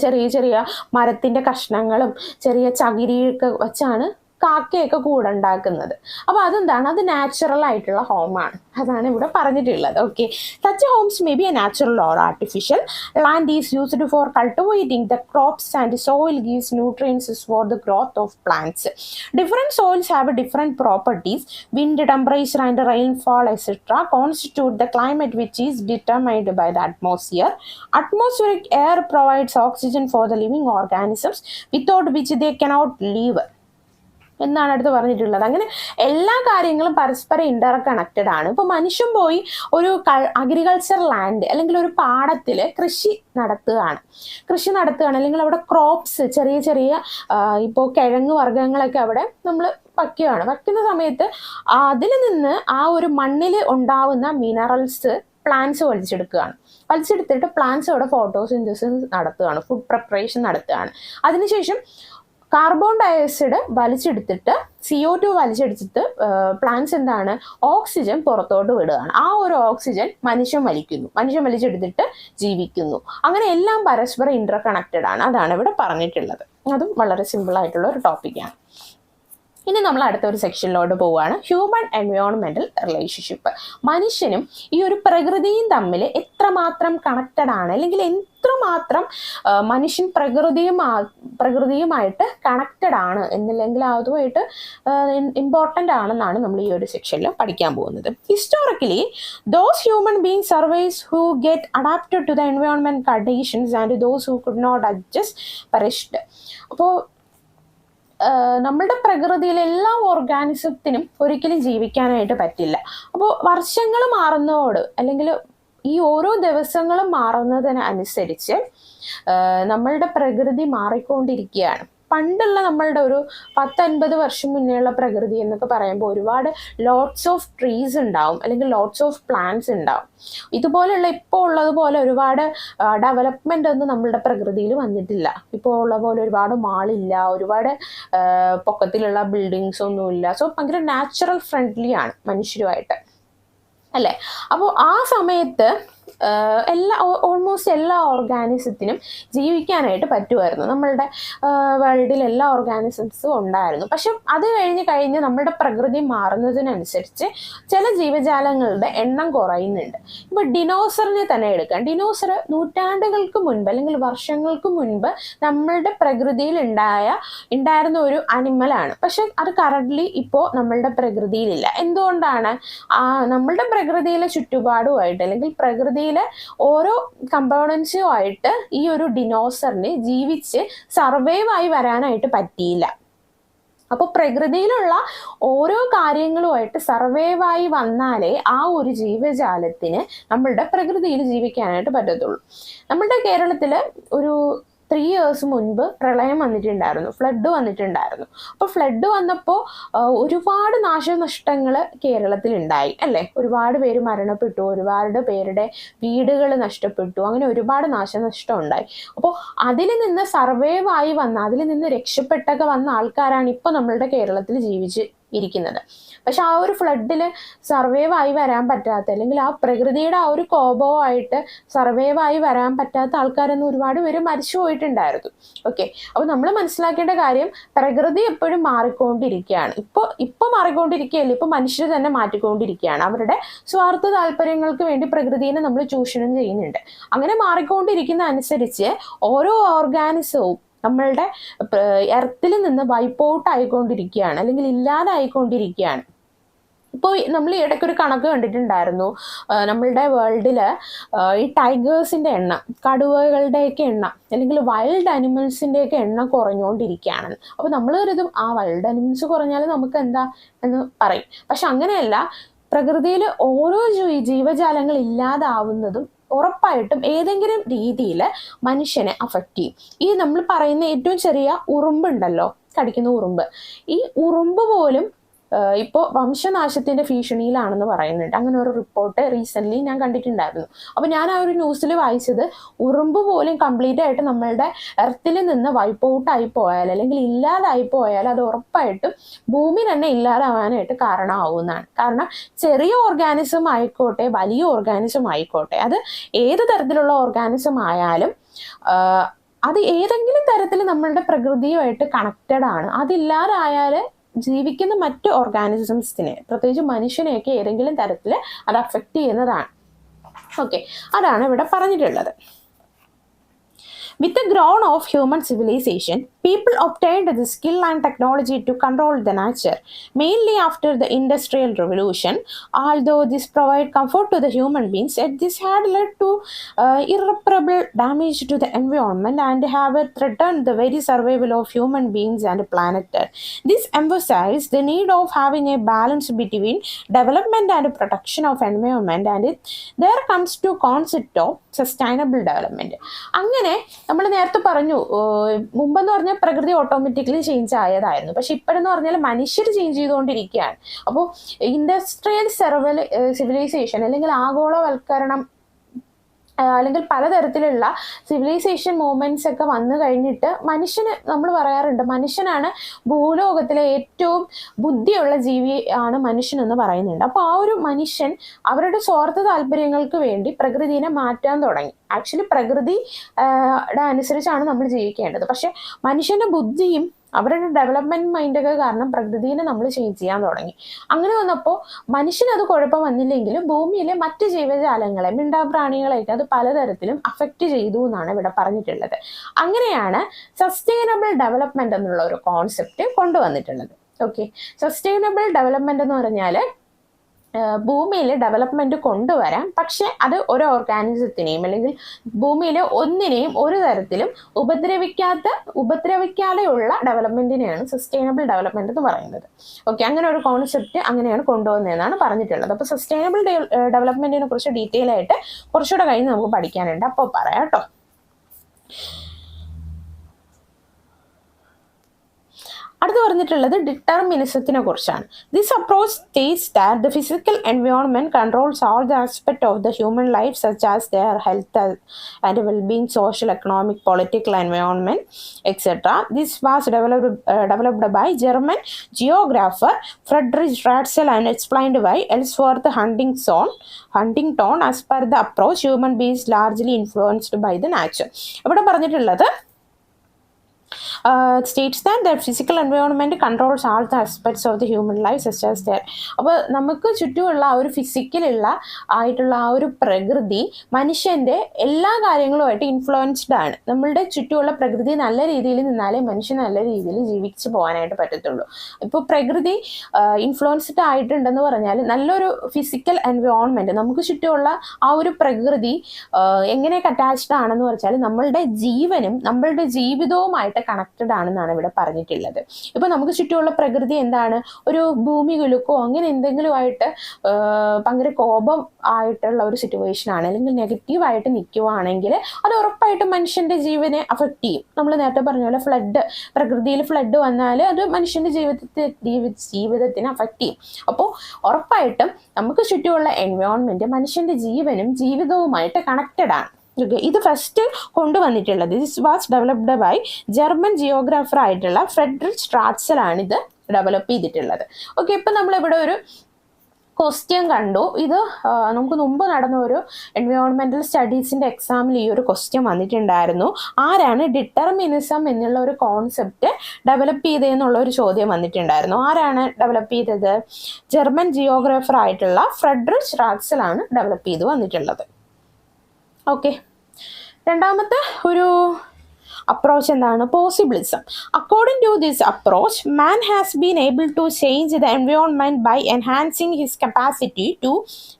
ചെറിയ ചെറിയ മരത്തിൻ്റെ കഷ്ണങ്ങളും ചെറിയ ചകിരിയൊക്കെ വെച്ചാണ് കാക്കയൊക്കെ കൂടുണ്ടാക്കുന്നത്. അപ്പോൾ അതെന്താണ്? അത് നാച്ചുറൽ ആയിട്ടുള്ള ഹോമാണ്. അതാണ് ഇവിടെ പറഞ്ഞിട്ടുള്ളത്. Okay, such homes may be a natural or artificial. Land is used for cultivating the crops and soil gives nutrients for the growth of plants. Different soils have different properties. Wind, temperature and rainfall etcetera constitute the climate which is determined by the atmosphere. Atmospheric air provides oxygen for the living organisms, without which they cannot live. എന്നാണ് അടുത്ത് പറഞ്ഞിട്ടുള്ളത്. അങ്ങനെ എല്ലാ കാര്യങ്ങളും പരസ്പരം Inter connected ആണ്. ഇപ്പോൾ മനുഷ്യൻ പോയി ഒരു അഗ്രികൾച്ചർ ലാൻഡ് അല്ലെങ്കിൽ ഒരു പാടത്തിൽ കൃഷി നടത്തുകയാണ് അല്ലെങ്കിൽ അവിടെ ക്രോപ്സ്, ചെറിയ ചെറിയ ഇപ്പോൾ കിഴങ്ങ് വർഗ്ഗങ്ങളൊക്കെ അവിടെ നമ്മൾ വയ്ക്കുന്ന സമയത്ത് അതിൽ നിന്ന് ആ ഒരു മണ്ണിൽ ഉണ്ടാവുന്ന മിനറൽസ് പ്ലാന്റ്സ് വലിച്ചെടുത്തിട്ട് പ്ലാന്റ്സ് അവിടെ ഫോട്ടോസിന്തസിസ് നടത്തുകയാണ്, ഫുഡ് പ്രിപ്പറേഷൻ നടത്തുകയാണ്. അതിനുശേഷം കാർബൺ ഡയോക്സൈഡ് വലിച്ചെടുത്തിട്ട് CO2 വലിച്ചെടുത്തിട്ട് പ്ലാന്റ്സ് എന്താണ് ഓക്സിജൻ പുറത്തോട്ട് വിടുകയാണ്. ആ ഒരു ഓക്സിജൻ മനുഷ്യൻ വലിച്ചെടുത്തിട്ട് ജീവിക്കുന്നു. അങ്ങനെ എല്ലാം പരസ്പരം ഇന്റർ കണക്റ്റഡ് ആണ്. അതാണ് ഇവിടെ പറഞ്ഞിട്ടുള്ളത്. അതും വളരെ സിമ്പിൾ ആയിട്ടുള്ള ഒരു ടോപ്പിക്കാണ്. ഇനി നമ്മൾ അടുത്തൊരു സെക്ഷനിലോട്ട് പോവുകയാണ്, ഹ്യൂമൻ എൻവയോൺമെന്റൽ റിലേഷൻഷിപ്പ്. മനുഷ്യനും ഈ ഒരു പ്രകൃതിയും തമ്മിൽ എത്രമാത്രം കണക്റ്റഡ് ആണ്, അല്ലെങ്കിൽ എത്രമാത്രം മനുഷ്യൻ പ്രകൃതിയുമായിട്ട് കണക്റ്റഡ് ആണ് എന്നില്ലെങ്കിൽ അതുമായിട്ട് ഇമ്പോർട്ടൻ്റ് ആണെന്നാണ് നമ്മൾ ഈ ഒരു സെക്ഷനിൽ പഠിക്കാൻ പോകുന്നത്. Historically those human being survives who get adapted to the environment conditions and those who could not adjust perished. അപ്പോൾ നമ്മളുടെ പ്രകൃതിയിലെ എല്ലാ ഓർഗാനിസത്തിനും ഒരിക്കലും ജീവിക്കാനായിട്ട് പറ്റില്ല. അപ്പോൾ വർഷങ്ങൾ മാറുന്നതോട് അല്ലെങ്കിൽ ഈ ഓരോ ദിവസങ്ങളും മാറുന്നതിനനുസരിച്ച് നമ്മളുടെ പ്രകൃതി മാറിക്കൊണ്ടിരിക്കുകയാണ്. പണ്ടുള്ള നമ്മളുടെ ഒരു 10-50 വർഷം മുന്നേയുള്ള പ്രകൃതി എന്നൊക്കെ പറയുമ്പോൾ ഒരുപാട് ലോട്ട്സ് ഓഫ് ട്രീസ് ഉണ്ടാവും, അല്ലെങ്കിൽ ലോട്ട്സ് ഓഫ് പ്ലാന്റ്സ് ഉണ്ടാവും. ഇതുപോലെയുള്ള ഇപ്പോൾ ഉള്ളതുപോലെ ഒരുപാട് ഡെവലപ്മെന്റ് ഒന്നും നമ്മളുടെ പ്രകൃതിയിൽ വന്നിട്ടില്ല. ഇപ്പോൾ ഉള്ള പോലെ ഒരുപാട് മാളില്ല, ഒരുപാട് പൊക്കത്തിലുള്ള ബിൽഡിങ്സ് ഒന്നുമില്ല. സോ ഭയങ്കര നാച്ചുറൽ ഫ്രണ്ട്ലി ആണ് മനുഷ്യരുമായിട്ട്, അല്ലേ? അപ്പോൾ ആ സമയത്ത് ഓൾമോസ്റ്റ് എല്ലാ ഓർഗാനിസത്തിനും ജീവിക്കാനായിട്ട് പറ്റുമായിരുന്നു. നമ്മളുടെ വേൾഡിൽ എല്ലാ ഓർഗാനിസംസും ഉണ്ടായിരുന്നു. പക്ഷെ അത് കഴിഞ്ഞ് നമ്മളുടെ പ്രകൃതി മാറുന്നതിനനുസരിച്ച് ചില ജീവജാലങ്ങളുടെ എണ്ണം കുറയുന്നുണ്ട്. ഇപ്പോൾ ഡിനോസറിനെ തന്നെ എടുക്കാം. ഡിനോസർ നൂറ്റാണ്ടുകൾക്ക് മുൻപ് അല്ലെങ്കിൽ വർഷങ്ങൾക്ക് മുൻപ് നമ്മളുടെ പ്രകൃതിയിൽ ഉണ്ടായിരുന്ന ഒരു അനിമലാണ്. പക്ഷെ അത് കറന്റ്ലി ഇപ്പോൾ നമ്മളുടെ പ്രകൃതിയിലില്ല. എന്തുകൊണ്ടാണ്? നമ്മളുടെ പ്രകൃതിയിലെ ചുറ്റുപാടുമായിട്ട് അല്ലെങ്കിൽ പ്രകൃതിയിലെ ഓരോ കമ്പോണൻസുമായിട്ട് ഈ ഒരു ഡിനോസറിന് ജീവിച്ച് സർവൈവ് ആയി വരാനായിട്ട് പറ്റിയില്ല. അപ്പോൾ പ്രകൃതിയിലുള്ള ഓരോ കാര്യങ്ങളുമായിട്ട് സർവൈവായി വന്നാലേ ആ ഒരു ജീവജാലത്തിന് നമ്മളുടെ പ്രകൃതിയിൽ ജീവിക്കാനായിട്ട് പറ്റത്തുള്ളൂ. നമ്മളുടെ കേരളത്തിൽ ഒരു 3 years മുൻപ് പ്രളയം വന്നിട്ടുണ്ടായിരുന്നു, ഫ്ലഡ് വന്നിട്ടുണ്ടായിരുന്നു. അപ്പോൾ ഫ്ലഡ് വന്നപ്പോൾ ഒരുപാട് നാശനഷ്ടങ്ങൾ കേരളത്തിൽ ഉണ്ടായി, അല്ലേ? ഒരുപാട് പേര് മരണപ്പെട്ടു, ഒരുപാട് പേരുടെ വീടുകൾ നഷ്ടപ്പെട്ടു, അങ്ങനെ ഒരുപാട് നാശനഷ്ടം ഉണ്ടായി. അപ്പോൾ അതിൽ നിന്ന് സർവൈവായി അതിൽ നിന്ന് രക്ഷപ്പെട്ടൊക്കെ വന്ന ആൾക്കാരാണ് ഇപ്പോൾ നമ്മളുടെ കേരളത്തിൽ ജീവിച്ച് ഇരിക്കുന്നത്. പക്ഷെ ആ ഒരു ഫ്ലഡിൽ സർവൈവായി വരാൻ പറ്റാത്ത, അല്ലെങ്കിൽ ആ പ്രകൃതിയുടെ ആ ഒരു കോപമായിട്ട് സർവൈവായി വരാൻ പറ്റാത്ത ആൾക്കാരൊന്നും ഒരുപാട് പേര് മരിച്ചു പോയിട്ടുണ്ടായിരുന്നു. ഓക്കെ, അപ്പോൾ നമ്മൾ മനസ്സിലാക്കേണ്ട കാര്യം, പ്രകൃതി എപ്പോഴും മാറിക്കൊണ്ടിരിക്കുകയാണ്. ഇപ്പോൾ മാറിക്കൊണ്ടിരിക്കുകയല്ല, ഇപ്പോൾ മനുഷ്യർ തന്നെ മാറ്റിക്കൊണ്ടിരിക്കുകയാണ്. അവരുടെ സ്വാർത്ഥ താല്പര്യങ്ങൾക്ക് വേണ്ടി പ്രകൃതിയെ നമ്മൾ ചൂഷണം ചെയ്യുന്നുണ്ട്. അങ്ങനെ മാറിക്കൊണ്ടിരിക്കുന്ന അനുസരിച്ച് ഓരോ ഓർഗാനിസവും നമ്മളുടെ എർത്തിൽ നിന്ന് വൈപ്പ് ഔട്ട് ആയിക്കൊണ്ടിരിക്കുകയാണ്, അല്ലെങ്കിൽ ഇല്ലാതായിക്കൊണ്ടിരിക്കുകയാണ്. ഇപ്പോൾ നമ്മൾ ഇടയ്ക്കൊരു കണക്ക് കണ്ടിട്ടുണ്ടായിരുന്നു, നമ്മളുടെ വേൾഡിൽ ഈ ടൈഗേഴ്സിൻ്റെ എണ്ണം, കടുവകളുടെയൊക്കെ എണ്ണം, അല്ലെങ്കിൽ വൈൽഡ് അനിമൽസിൻ്റെയൊക്കെ എണ്ണം കുറഞ്ഞുകൊണ്ടിരിക്കുകയാണ്. അപ്പോൾ നമ്മൾ കരുതും ആ വൈൽഡ് അനിമൽസ് കുറഞ്ഞാൽ നമുക്ക് എന്താ എന്ന് പറയും. പക്ഷെ അങ്ങനെയല്ല, പ്രകൃതിയിൽ ഓരോ ജീവജാലങ്ങൾ ഇല്ലാതാവുന്നതും ഉറപ്പായിട്ടും ഏതെങ്കിലും രീതിയിൽ മനുഷ്യനെ അഫക്റ്റ് ചെയ്യും. ഈ നമ്മൾ പറയുന്ന ഏറ്റവും ചെറിയ ഉറുമ്പുണ്ടല്ലോ, കടിക്കുന്ന ഉറുമ്പ്, ഈ ഉറുമ്പ് പോലും ഇപ്പോൾ വംശനാശത്തിന്റെ ഭീഷണിയിലാണെന്ന് പറയുന്നുണ്ട്. അങ്ങനെ ഒരു റിപ്പോർട്ട് റീസെന്റ് ഞാൻ കണ്ടിട്ടുണ്ടായിരുന്നു. അപ്പോൾ ഞാൻ ആ ഒരു ന്യൂസിൽ വായിച്ചത്, ഉറുമ്പ് പോലും കംപ്ലീറ്റ് ആയിട്ട് നമ്മളുടെ എർത്തിൽ നിന്ന് വൈപ്പ് ഔട്ട് ആയി പോയാൽ, അല്ലെങ്കിൽ ഇല്ലാതായി പോയാൽ, അത് ഉറപ്പായിട്ടും ഭൂമി തന്നെ ഇല്ലാതാവാനായിട്ട് കാരണമാവുന്നതാണ്. കാരണം ചെറിയ ഓർഗാനിസം ആയിക്കോട്ടെ, വലിയ ഓർഗാനിസം ആയിക്കോട്ടെ, അത് ഏത് തരത്തിലുള്ള ഓർഗാനിസം ആയാലും അത് ഏതെങ്കിലും തരത്തിൽ നമ്മളുടെ പ്രകൃതിയുമായിട്ട് കണക്റ്റഡ് ആണ്. അതില്ലാതായാൽ ജീവിക്കുന്ന മറ്റ് ഓർഗാനിസംസിനെ, പ്രത്യേകിച്ച് മനുഷ്യനെയൊക്കെ ഏതെങ്കിലും തരത്തിൽ അത് അഫക്റ്റ് ചെയ്യുന്നതാണ്. ഓക്കെ, അതാണ് ഇവിടെ പറഞ്ഞിട്ടുള്ളത്. With the growth of human civilization, people obtained the skill and technology to control the nature, mainly after the Industrial Revolution. Although this provided comfort to the human beings, yet this had led to irreparable damage to the environment and have threatened the very survival of human beings and planet Earth. This emphasized the need of having a balance between development and protection of environment, and there comes to concept of sustainable development. അങ്ങനെ നമ്മൾ നേരത്തെ പറഞ്ഞു മുമ്പെന്ന് പറഞ്ഞാൽ പ്രകൃതി automatically change ആയതായിരുന്നു. പക്ഷെ ഇപ്പോഴെന്ന് പറഞ്ഞാൽ മനുഷ്യർ ചേഞ്ച് ചെയ്തുകൊണ്ടിരിക്കുകയാണ്. അപ്പോൾ ഇൻഡസ്ട്രിയൽ സിവിലൈസേഷൻ അല്ലെങ്കിൽ ആഗോളവൽക്കരണം അല്ലെങ്കിൽ പലതരത്തിലുള്ള സിവിലൈസേഷൻ മൂവ്മെന്റ്സ് ഒക്കെ വന്നു കഴിഞ്ഞിട്ട് മനുഷ്യന്, നമ്മൾ പറയാറുണ്ട്, മനുഷ്യനാണ് ഭൂലോകത്തിലെ ഏറ്റവും ബുദ്ധിയുള്ള ജീവി ആണ് മനുഷ്യൻ എന്ന് പറയുന്നുണ്ട്. അപ്പോൾ ആ ഒരു മനുഷ്യൻ അവരുടെ സ്വാർത്ഥ താല്പര്യങ്ങൾക്ക് വേണ്ടി പ്രകൃതിനെ മാറ്റാൻ തുടങ്ങി. ആക്ച്വലി പ്രകൃതിയുടെ അനുസരിച്ചാണ് നമ്മൾ ജീവിക്കേണ്ടത്. പക്ഷെ മനുഷ്യന്റെ ബുദ്ധിയും അവരുടെ ഡെവലപ്മെന്റ് മൈൻഡൊക്കെ കാരണം പ്രകൃതിനെ നമ്മൾ ചേഞ്ച് ചെയ്യാൻ തുടങ്ങി. അങ്ങനെ വന്നപ്പോൾ മനുഷ്യനത് കുഴപ്പം വന്നില്ലെങ്കിലും ഭൂമിയിലെ മറ്റ് ജീവജാലങ്ങളെ, മിണ്ടാപ്രാണികളെയൊക്കെ അത് പലതരത്തിലും അഫക്റ്റ് ചെയ്തു എന്നാണ് ഇവിടെ പറഞ്ഞിട്ടുള്ളത്. അങ്ങനെയാണ് സസ്റ്റൈനബിൾ ഡെവലപ്മെന്റ് എന്നുള്ള ഒരു കോൺസെപ്റ്റ് കൊണ്ടുവന്നിട്ടുള്ളത്. ഓക്കെ, സസ്റ്റൈനബിൾ ഡെവലപ്മെന്റ് എന്ന് പറഞ്ഞാൽ ഭൂമിയിൽ ഡെവലപ്മെന്റ് കൊണ്ടുവരാം, പക്ഷെ അത് ഒരു ഓർഗാനിസത്തിനെയും അല്ലെങ്കിൽ ഭൂമിയിലെ ഒന്നിനെയും ഒരു തരത്തിലും ഉപദ്രവിക്കാതെയുള്ള ഡെവലപ്മെന്റിനെയാണ് സസ്റ്റൈനബിൾ ഡെവലപ്മെന്റ് എന്ന് പറയുന്നത്. ഓക്കെ, അങ്ങനെ ഒരു കോൺസെപ്റ്റ് അങ്ങനെയാണ് കൊണ്ടുവന്നതെന്നാണ് പറഞ്ഞിട്ടുള്ളത്. അപ്പോൾ സസ്റ്റൈനബിൾ ഡെവലപ്മെന്റിനെ കുറിച്ച് ഡീറ്റെയിൽ ആയിട്ട് കുറച്ചുകൂടെ കഴിഞ്ഞ് നമുക്ക് പഠിക്കാനുണ്ട്. അപ്പോൾ പറയാം കേട്ടോ. അടുത്ത് പറഞ്ഞിട്ടുള്ളത് ഡിറ്റർമിനിസത്തിനെ കുറിച്ചാണ്. This approach States that the physical environment controls all the aspect of the human life such as there health and wellbeing, social, economic, political environment etcetera. This was developed by German geographer Friedrich Ratzel and explained by Ellsworth Huntington. As per the approach, human beings largely influenced by the nature. ഇവിടെ പറഞ്ഞിട്ടുള്ളത് states that the physical environment controls all the aspects of the human life such as that. അപ്പോൾ നമുക്ക് ചുറ്റുമുള്ള ആ ഒരു ഫിസിക്കലുള്ള ആയിട്ടുള്ള ആ ഒരു പ്രകൃതി മനുഷ്യൻ്റെ എല്ലാ കാര്യങ്ങളുമായിട്ട് ഇൻഫ്ലുവൻസ്ഡ് ആണ്. നമ്മളുടെ ചുറ്റുമുള്ള പ്രകൃതി നല്ല രീതിയിൽ നിന്നാലേ മനുഷ്യൻ നല്ല രീതിയിൽ ജീവിച്ച് പോകാനായിട്ട് പറ്റത്തുള്ളൂ. ഇപ്പോൾ പ്രകൃതി ഇൻഫ്ലുവൻസ്ഡ് ആയിട്ടുണ്ടെന്ന് പറഞ്ഞാൽ നല്ലൊരു ഫിസിക്കൽ എൻവയോൺമെൻറ്റ്, നമുക്ക് ചുറ്റുമുള്ള ആ ഒരു പ്രകൃതി എങ്ങനെയൊക്കെ അറ്റാച്ച്ഡ് ആണെന്ന് വെച്ചാൽ നമ്മളുടെ ജീവനും നമ്മളുടെ ജീവിതവുമായിട്ട് കണക്റ്റഡ് ആണെന്നാണ് ഇവിടെ പറഞ്ഞിട്ടുള്ളത്. ഇപ്പൊ നമുക്ക് ചുറ്റുമുള്ള പ്രകൃതി എന്താണ്, ഒരു ഭൂമി കുലുക്കോ അങ്ങനെ എന്തെങ്കിലും ആയിട്ട് ഭയങ്കര കോപം ആയിട്ടുള്ള ഒരു സിറ്റുവേഷൻ ആണ്, അല്ലെങ്കിൽ നെഗറ്റീവായിട്ട് നിൽക്കുവാണെങ്കിൽ അത് ഉറപ്പായിട്ടും മനുഷ്യന്റെ ജീവനെ അഫക്റ്റ് ചെയ്യും. നമ്മൾ നേരത്തെ പറഞ്ഞ പോലെ പ്രകൃതിയിൽ ഫ്ലഡ് വന്നാൽ അത് മനുഷ്യന്റെ ജീവിതത്തിനെ അഫക്റ്റ് ചെയ്യും. അപ്പോൾ ഉറപ്പായിട്ടും നമുക്ക് ചുറ്റുമുള്ള എൻവയോൺമെന്റ് മനുഷ്യന്റെ ജീവനും ജീവിതവുമായിട്ട് കണക്റ്റഡ് ആണ്. ഇത് ഫസ്റ്റ് കൊണ്ടുവന്നിട്ടുള്ളത് this was developed by German geographer ആയിട്ടുള്ള ഫ്രെഡറിച്ച് റാറ്റ്സൽ ആണ് ഇത് ഡെവലപ്പ് ചെയ്തിട്ടുള്ളത്. ഓക്കെ, ഇപ്പം നമ്മളിവിടെ ഒരു ക്വസ്റ്റ്യൻ കണ്ടു. ഇത് നമുക്ക് മുമ്പ് നടന്ന ഒരു എൻവയോൺമെന്റൽ സ്റ്റഡീസിന്റെ എക്സാമിൽ ഈ ഒരു ക്വസ്റ്റ്യൻ വന്നിട്ടുണ്ടായിരുന്നു. ആരാണ് ഡിറ്റർമിനിസം എന്നുള്ള ഒരു കോൺസെപ്റ്റ് ഡെവലപ്പ് ചെയ്തതെന്നുള്ള ഒരു ചോദ്യം വന്നിട്ടുണ്ടായിരുന്നു. ആരാണ് ഡെവലപ്പ് ചെയ്തത്? ജർമ്മൻ ജിയോഗ്രാഫർ ആയിട്ടുള്ള ഫ്രെഡറിച്ച് റാറ്റ്സൽ ആണ് ഡെവലപ്പ് ചെയ്ത് വന്നിട്ടുള്ളത്. ഓക്കെ, രണ്ടാമത്തെ ഒരു approach എന്താണ്? പോസിബിളിസം. According to this approach, man has been able to change the environment by enhancing his capacity to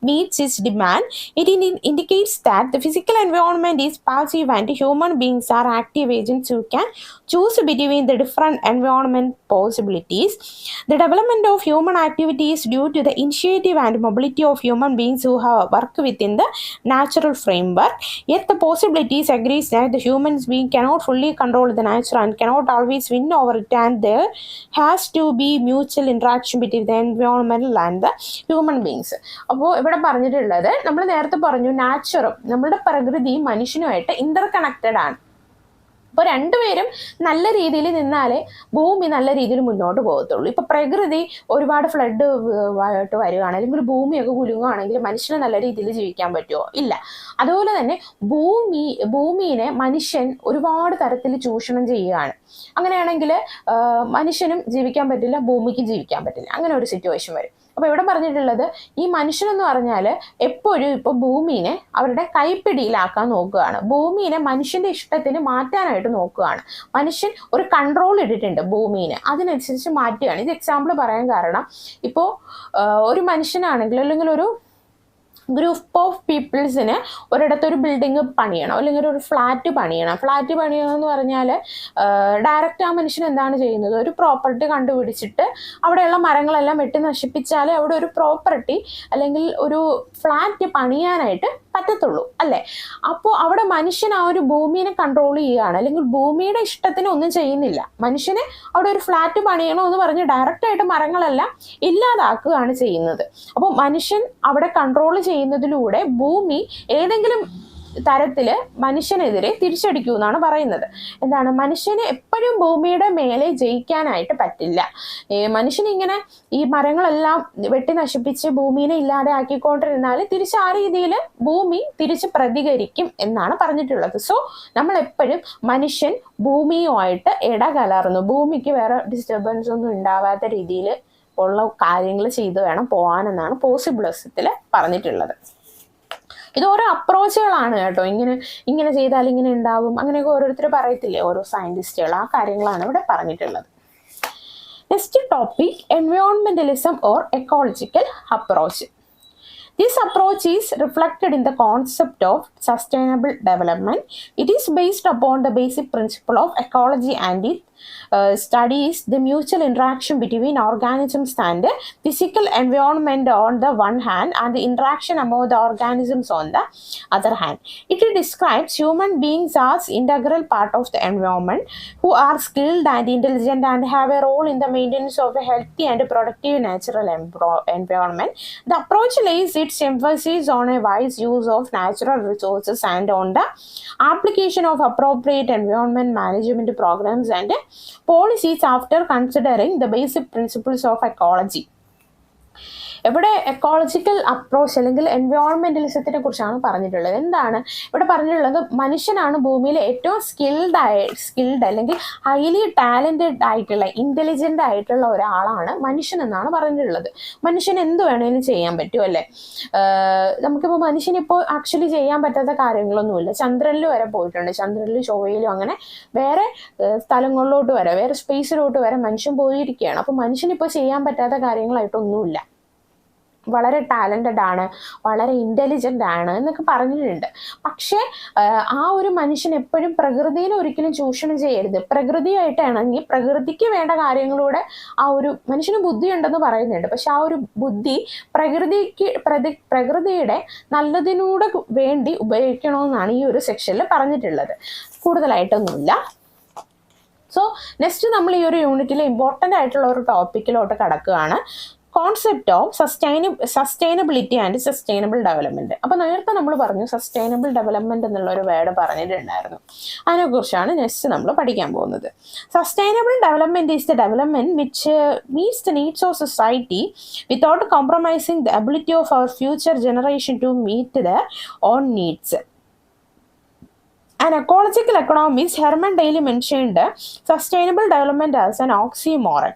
meet its demand. It indicates that the physical environment is passive and human beings are active agents who can choose between the different environment possibilities. The development of human activity is due to the initiative and mobility of human beings who have worked within the natural framework. Yet the possibilities agrees that the human being cannot fully control the nature and cannot always win over it, and there has to be mutual interaction between the environmental and the human beings. അപ്പോൾ ഇവിടെ പറഞ്ഞിട്ടുള്ളത്, നമ്മൾ നേരത്തെ പറഞ്ഞു നാച്ചുറും നമ്മളുടെ പ്രകൃതിയും മനുഷ്യനുമായിട്ട് Inter connected ആണ്. അപ്പോൾ രണ്ടുപേരും നല്ല രീതിയിൽ നിന്നാലേ ഭൂമി നല്ല രീതിയിൽ മുന്നോട്ട് പോകത്തുള്ളൂ. ഇപ്പോൾ പ്രകൃതി ഒരുപാട് ഫ്ലഡ് ആയിട്ട് വരികയാണ്, അല്ലെങ്കിൽ ഭൂമിയൊക്കെ കുലുങ്ങുകയാണെങ്കിൽ മനുഷ്യന് നല്ല രീതിയിൽ ജീവിക്കാൻ പറ്റുമോ? ഇല്ല. അതുപോലെ തന്നെ ഭൂമിയെ മനുഷ്യൻ ഒരുപാട് തരത്തിൽ ചൂഷണം ചെയ്യുകയാണ്. അങ്ങനെയാണെങ്കിൽ മനുഷ്യനും ജീവിക്കാൻ പറ്റില്ല, ഭൂമിക്കും ജീവിക്കാൻ പറ്റില്ല. അങ്ങനെ ഒരു സിറ്റുവേഷൻ വരും. അപ്പോൾ ഇവിടെ പറഞ്ഞിട്ടുള്ളത്, ഈ മനുഷ്യനെന്ന് പറഞ്ഞാൽ എപ്പോഴും ഇപ്പോൾ ഭൂമിനെ അവരുടെ കൈപ്പിടിയിലാക്കാൻ നോക്കുകയാണ്. ഭൂമിനെ മനുഷ്യന്റെ ഇഷ്ടത്തിന് മാറ്റാനായിട്ട് നോക്കുകയാണ്. മനുഷ്യൻ ഒരു കൺട്രോൾ ഇട്ടിട്ടുണ്ട് ഭൂമിനെ, അതിനനുസരിച്ച് മാറ്റുകയാണ്. ഇത് എക്സാമ്പിൾ പറയാൻ കാരണം, ഇപ്പോൾ ഒരു മനുഷ്യനാണെങ്കിൽ അല്ലെങ്കിൽ ഒരു ഗ്രൂപ്പ് ഓഫ് പീപ്പിൾസിന് ഒരിടത്തൊരു ബിൽഡിങ് പണിയണം, അല്ലെങ്കിൽ ഒരു ഫ്ലാറ്റ് പണിയണം. ഫ്ലാറ്റ് പണിയണമെന്ന് പറഞ്ഞാൽ ഡയറക്റ്റ് ആ മനുഷ്യൻ എന്താണ് ചെയ്യുന്നത്? ഒരു പ്രോപ്പർട്ടി കണ്ടുപിടിച്ചിട്ട് അവിടെയുള്ള മരങ്ങളെല്ലാം വെട്ടി നശിപ്പിച്ചാലേ അവിടെ ഒരു പ്രോപ്പർട്ടി അല്ലെങ്കിൽ ഒരു ഫ്ലാറ്റ് പണിയാനായിട്ട് പറ്റത്തുള്ളൂ അല്ലേ? അപ്പോൾ അവിടെ മനുഷ്യൻ ആ ഒരു ഭൂമിയെ കൺട്രോൾ ചെയ്യുകയാണ്, അല്ലെങ്കിൽ ഭൂമിയുടെ ഇഷ്ടത്തിന് ഒന്നും ചെയ്യുന്നില്ല. മനുഷ്യന് അവിടെ ഒരു ഫ്ലാറ്റ് പണിയണോ എന്ന് പറഞ്ഞ് ഡയറക്റ്റ് ആയിട്ട് മരങ്ങളെല്ലാം ഇല്ലാതാക്കുകയാണ് ചെയ്യുന്നത്. അപ്പോൾ മനുഷ്യൻ അവിടെ കൺട്രോൾ ചെയ്യുന്നതിലൂടെ ഭൂമി ഏതെങ്കിലും തരത്തില് മനുഷ്യനെതിരെ തിരിച്ചടിക്കൂ എന്നാണ് പറയുന്നത്. എന്താണ്, മനുഷ്യന് എപ്പോഴും ഭൂമിയുടെ മേലെ ജയിക്കാനായിട്ട് പറ്റില്ല. മനുഷ്യനിങ്ങനെ ഈ മരങ്ങളെല്ലാം വെട്ടി നശിപ്പിച്ച് ഭൂമിനെ ഇല്ലാതെ ആക്കിക്കൊണ്ടിരുന്നാൽ തിരിച്ച് ആ രീതിയിൽ ഭൂമി തിരിച്ച് പ്രതികരിക്കും എന്നാണ് പറഞ്ഞിട്ടുള്ളത്. സോ നമ്മൾ എപ്പോഴും മനുഷ്യൻ ഭൂമിയുമായിട്ട് ഇടകലർന്നു, ഭൂമിക്ക് വേറെ ഡിസ്റ്റർബൻസ് ഒന്നും ഉണ്ടാവാത്ത രീതിയിൽ ഉള്ള കാര്യങ്ങൾ ചെയ്ത് വേണം പോകാനെന്നാണ് പോസിബിളിസത്തിൽ പറഞ്ഞിട്ടുള്ളത്. ഇത് ഓരോ അപ്രോച്ചുകളാണ് കേട്ടോ. ഇങ്ങനെ ചെയ്താൽ ഇങ്ങനെ ഉണ്ടാവും അങ്ങനെയൊക്കെ ഓരോരുത്തർ പറയത്തില്ലേ, ഓരോ സയന്റിസ്റ്റുകൾ. ആ കാര്യങ്ങളാണ് ഇവിടെ പറഞ്ഞിട്ടുള്ളത്. Next topic, environmentalism or ecological approach. This approach is reflected in the concept of sustainable development. It is based upon the basic principle of ecology and it studies the mutual interaction between organisms and the physical environment on the one hand and the interaction among the organisms on the other hand. It describes human beings as integral part of the environment who are skilled and intelligent and have a role in the maintenance of a healthy and productive natural environment. The approach lays its emphasis on a wise use of natural resources and on the application of appropriate environment management programs and policies after considering the basic principles of ecology. ഇവിടെ ecological approach അല്ലെങ്കിൽ എൻവയോൺമെന്റലിസത്തിനെ കുറിച്ചാണ് പറഞ്ഞിട്ടുള്ളത്. എന്താണ് ഇവിടെ പറഞ്ഞിട്ടുള്ളത്? മനുഷ്യനാണ് ഭൂമിയിൽ ഏറ്റവും സ്കിൽഡ് അല്ലെങ്കിൽ ഹൈലി ടാലന്റഡ് ആയിട്ടുള്ള ഇന്റലിജന്റ് ആയിട്ടുള്ള ഒരാളാണ് മനുഷ്യൻ എന്നാണ് പറഞ്ഞിട്ടുള്ളത്. മനുഷ്യൻ എന്ത് വേണേലും ചെയ്യാൻ പറ്റും അല്ലേ? നമുക്കിപ്പോൾ മനുഷ്യനിപ്പോൾ ആക്ച്വലി ചെയ്യാൻ പറ്റാത്ത കാര്യങ്ങളൊന്നുമില്ല. ചന്ദ്രനിൽ വരെ പോയിട്ടുണ്ട്, ചന്ദ്രനിലും ചൊവ്വയിലും അങ്ങനെ വേറെ സ്ഥലങ്ങളിലോട്ട് വരെ, വേറെ സ്പേസിലോട്ട് വരെ മനുഷ്യൻ പോയിരിക്കുകയാണ്. അപ്പോൾ മനുഷ്യനിപ്പോൾ ചെയ്യാൻ പറ്റാത്ത കാര്യങ്ങളായിട്ടൊന്നുമില്ല. വളരെ ടാലന്റഡ് ആണ്, വളരെ ഇന്റലിജന്റ് ആണ് എന്നൊക്കെ പറഞ്ഞിട്ടുണ്ട്. പക്ഷേ ആ ഒരു മനുഷ്യൻ എപ്പോഴും പ്രകൃതിയെ ഒരിക്കലും ചൂഷണം ചെയ്യരുത്. പ്രകൃതിയായിട്ട് ഇണങ്ങി പ്രകൃതിക്ക് വേണ്ട കാര്യങ്ങളൂടെ ആ ഒരു മനുഷ്യന് ബുദ്ധി ഉണ്ടെന്ന് പറയുന്നുണ്ട്. പക്ഷെ ആ ഒരു ബുദ്ധി പ്രകൃതിയുടെ നല്ലതിനൂടെ വേണ്ടി ഉപയോഗിക്കണമെന്നാണ് ഈ ഒരു സെക്ഷനിൽ പറഞ്ഞിട്ടുള്ളത്. കൂടുതലായിട്ടൊന്നുമില്ല. സോ നെക്സ്റ്റ് നമ്മൾ ഈ ഒരു യൂണിറ്റിൽ ഇമ്പോർട്ടൻ്റ് ആയിട്ടുള്ള ഒരു ടോപ്പിക്കിലോട്ട് കടക്കുകയാണ്. Concept of sustainability and sustainable development. അപ്പോൾ നേരത്തെ നമ്മൾ പറഞ്ഞു സസ്റ്റൈനബിൾ ഡെവലപ്മെന്റ് എന്നുള്ള ഒരു വേർഡ് പറഞ്ഞിട്ടുണ്ടായിരുന്നു. അതിനെക്കുറിച്ചാണ് നെക്സ്റ്റ് നമ്മൾ പഠിക്കാൻ പോകുന്നത്. Sustainable development is the development which meets the needs of society without compromising the ability of our future generation to meet the own needs. An ecological economist, Herman Daly, mentioned sustainable development as an oxymoron.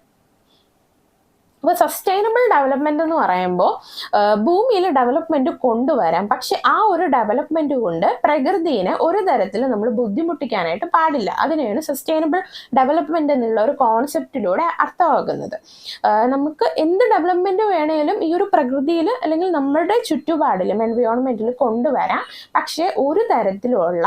അപ്പോൾ sustainable development എന്ന് പറയുമ്പോൾ ഭൂമിയിൽ development കൊണ്ടുവരാം, പക്ഷെ ആ ഒരു development കൊണ്ട് പ്രകൃതിയെ ഒരു തരത്തിലും നമ്മൾ ബുദ്ധിമുട്ടിക്കാനായിട്ട് പാടില്ല. അതിനെയാണ് സസ്റ്റൈനബിൾ ഡെവലപ്മെന്റ് എന്നുള്ള ഒരു കോൺസെപ്റ്റിലൂടെ അർത്ഥമാക്കുന്നത്. നമുക്ക് എന്ത് ഡെവലപ്മെന്റ് വേണേലും ഈ ഒരു പ്രകൃതിയിൽ അല്ലെങ്കിൽ നമ്മുടെ ചുറ്റുപാടിലും എൻവയോൺമെന്റിൽ കൊണ്ടുവരാം, പക്ഷെ ഒരു തരത്തിലുള്ള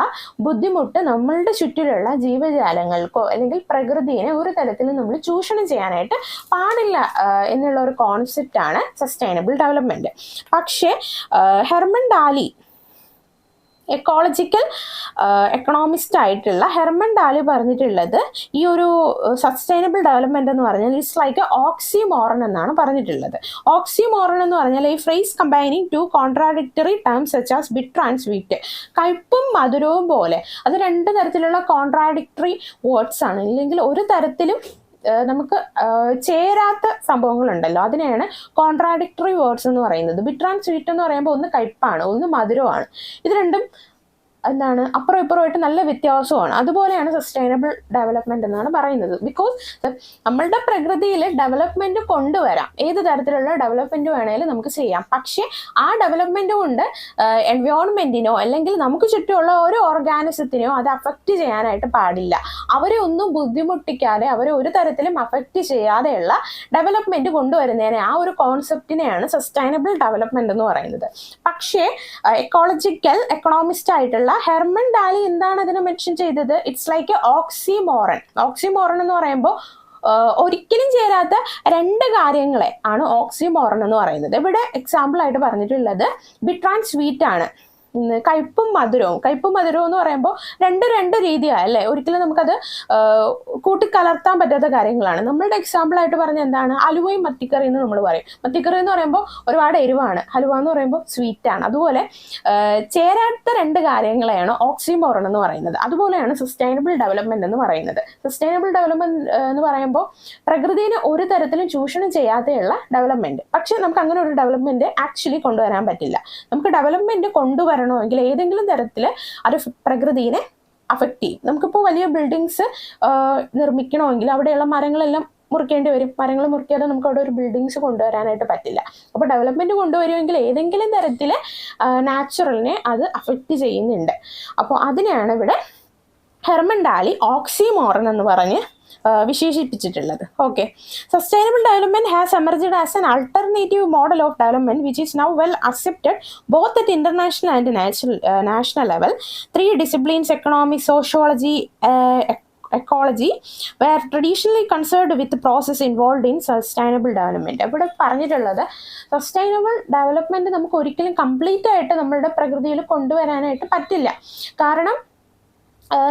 ബുദ്ധിമുട്ട് നമ്മളുടെ ചുറ്റിലുള്ള ജീവജാലങ്ങൾക്കോ അല്ലെങ്കിൽ പ്രകൃതിയെ ഒരു തരത്തിലും നമ്മൾ ചൂഷണം ചെയ്യാനായിട്ട് പാടില്ല എന്നുള്ള ഒരു കോൺസെപ്റ്റ് ആണ് സസ്റ്റൈനബിൾ ഡെവലപ്മെന്റ്. പക്ഷേ ഹെർമൻ ഡാലി, എക്കോളജിക്കൽ എക്കണോമിസ്റ്റ് ആയിട്ടുള്ള ഹെർമൻ ഡാലി പറഞ്ഞിട്ടുള്ളത് ഈ ഒരു സസ്റ്റൈനബിൾ ഡെവലപ്മെന്റ് എന്ന് പറഞ്ഞാൽ ഇറ്റ്സ് ലൈക്ക് ഓക്സിമോറൺ എന്നാണ് പറഞ്ഞിട്ടുള്ളത്. ഓക്സിമോറൺ എന്ന് പറഞ്ഞാൽ ഈ phrase combining two contradictory terms such as bitter and sweet. കയ്പും മധുരവും പോലെ, അത് രണ്ട് തരത്തിലുള്ള കോൺട്രാഡിക്ടറി വേർഡ്സ് ആണ്. ഇല്ലെങ്കിൽ ഒരു തരത്തിലും നമുക്ക് ചേരാത്ത സംഭവങ്ങളുണ്ടല്ലോ, അതിനെയാണ് കോൺട്രാഡിക്ടറി വേർഡ്സ് എന്ന് പറയുന്നത്. ബിറ്റർ ആൻഡ് സ്വീറ്റ് എന്ന് പറയുമ്പോൾ ഒന്ന് കയ്പാണ്, ഒന്ന് മധുരമാണ്. ഇത് രണ്ടും എന്താണ് അപ്പുറം ഇപ്പുറമായിട്ട് നല്ല വ്യത്യാസമാണ്. അതുപോലെയാണ് സസ്റ്റൈനബിൾ ഡെവലപ്മെന്റ് എന്നാണ് പറയുന്നത്. ബിക്കോസ് നമ്മളുടെ പ്രകൃതിയിൽ ഡെവലപ്മെന്റ് കൊണ്ടുവരാം, ഏത് തരത്തിലുള്ള ഡെവലപ്മെന്റ് വേണേലും നമുക്ക് ചെയ്യാം. പക്ഷെ ആ ഡെവലപ്മെന്റ് കൊണ്ട് എൻവയോൺമെന്റിനോ അല്ലെങ്കിൽ നമുക്ക് ചുറ്റുമുള്ള ഓരോ ഓർഗാനിസത്തിനെയോ അത് അഫക്റ്റ് ചെയ്യാനായിട്ട് പാടില്ല. അവരെ ഒന്നും ബുദ്ധിമുട്ടിക്കാതെ, അവരെ ഒരു തരത്തിലും അഫക്റ്റ് ചെയ്യാതെയുള്ള ഡെവലപ്മെന്റ് കൊണ്ടുവരുന്നതിനെ, ആ ഒരു കോൺസെപ്റ്റിനെയാണ് സസ്റ്റൈനബിൾ ഡെവലപ്മെന്റ് എന്ന് പറയുന്നത്. പക്ഷേ എക്കോളജിക്കൽ എക്കണോമിസ്റ്റ് ആയിട്ടുള്ള ഹെർമൻ ഡാലി എന്താണ് അതിനെ മെൻഷൻ ചെയ്തത്? It's like ഓക്സിമോറൺ. ഓക്സിമോറൺ എന്ന് പറയുമ്പോൾ ഒരിക്കലും ചേരാത്ത രണ്ട് കാര്യങ്ങളെ ആണ് ഓക്സിമോറൺ എന്ന് പറയുന്നത്. ഇവിടെ എക്സാമ്പിൾ ആയിട്ട് പറഞ്ഞിട്ടുള്ളത് ബിറ്റർ ആൻഡ് സ്വീറ്റ് ആണ്. കയ്പും മധുരവും എന്ന് പറയുമ്പോൾ രണ്ട് രീതിയാണ് അല്ലേ. ഒരിക്കലും നമുക്കത് കൂട്ടിക്കലർത്താൻ പറ്റാത്ത കാര്യങ്ങളാണ്. നമ്മളുടെ എക്സാമ്പിളായിട്ട് പറഞ്ഞ എന്താണ്, അലുവയും മത്തിക്കറി എന്ന് നമ്മൾ പറയും. മത്തിക്കറി എന്ന് പറയുമ്പോൾ ഒരുപാട് എരിവാണ്, ഹലുവ എന്ന് പറയുമ്പോൾ സ്വീറ്റ് ആണ്. അതുപോലെ ചേരാത്ത രണ്ട് കാര്യങ്ങളെയാണ് ഓക്സിമോറൺ എന്ന് പറയുന്നത്. അതുപോലെയാണ് സസ്റ്റൈനബിൾ ഡെവലപ്മെന്റ് എന്ന് പറയുന്നത്. സസ്റ്റൈനബിൾ ഡെവലപ്മെന്റ് എന്ന് പറയുമ്പോൾ പ്രകൃതിയെ ഒരു തരത്തിലും ചൂഷണം ചെയ്യാതെയുള്ള ഡെവലപ്മെന്റ്. പക്ഷെ നമുക്ക് അങ്ങനെ ഒരു ഡെവലപ്മെന്റ് ആക്ച്വലി കൊണ്ടുവരാൻ പറ്റില്ല. നമുക്ക് ഡെവലപ്മെന്റ് കൊണ്ടുവരണമെങ്കിൽ ഏതെങ്കിലും തരത്തിൽ അത് പ്രകൃതിയെ അഫക്റ്റ് ചെയ്യും. നമുക്കിപ്പോൾ വലിയ ബിൽഡിങ്സ് നിർമ്മിക്കണമെങ്കിൽ അവിടെയുള്ള മരങ്ങളെല്ലാം മുറിക്കേണ്ടി വരും. മരങ്ങൾ മുറിക്കാതെ നമുക്ക് അവിടെ ഒരു ബിൽഡിങ്സ് കൊണ്ടുവരാനായിട്ട് പറ്റില്ല. അപ്പോൾ ഡെവലപ്മെന്റ് കൊണ്ടുവരുമെങ്കിൽ ഏതെങ്കിലും തരത്തിൽ നാച്ചുറലിനെ അത് അഫക്റ്റ് ചെയ്യുന്നുണ്ട്. അപ്പോൾ അതിനെയാണ് ഇവിടെ ഹെർമൻ ഡാലി ഓക്സിമോറൺ എന്ന് പറഞ്ഞ് വിശേഷിപ്പിച്ചിട്ടുള്ളത്. Okay, sustainable development has emerged as an alternative model of development which is now well accepted both at international and national level. 3 disciplines, economics, sociology, ecology, were traditionally concerned with the process involved in sustainable development. ഇവിടെ പറഞ്ഞിട്ടുള്ളത് sustainable development നമുക്ക് ഒരിക്കലും complete ആയിട്ട് നമ്മളുടെ പ്രകൃതിയിൽ കൊണ്ടുവരാനായിട്ട് പറ്റില്ല. കാരണം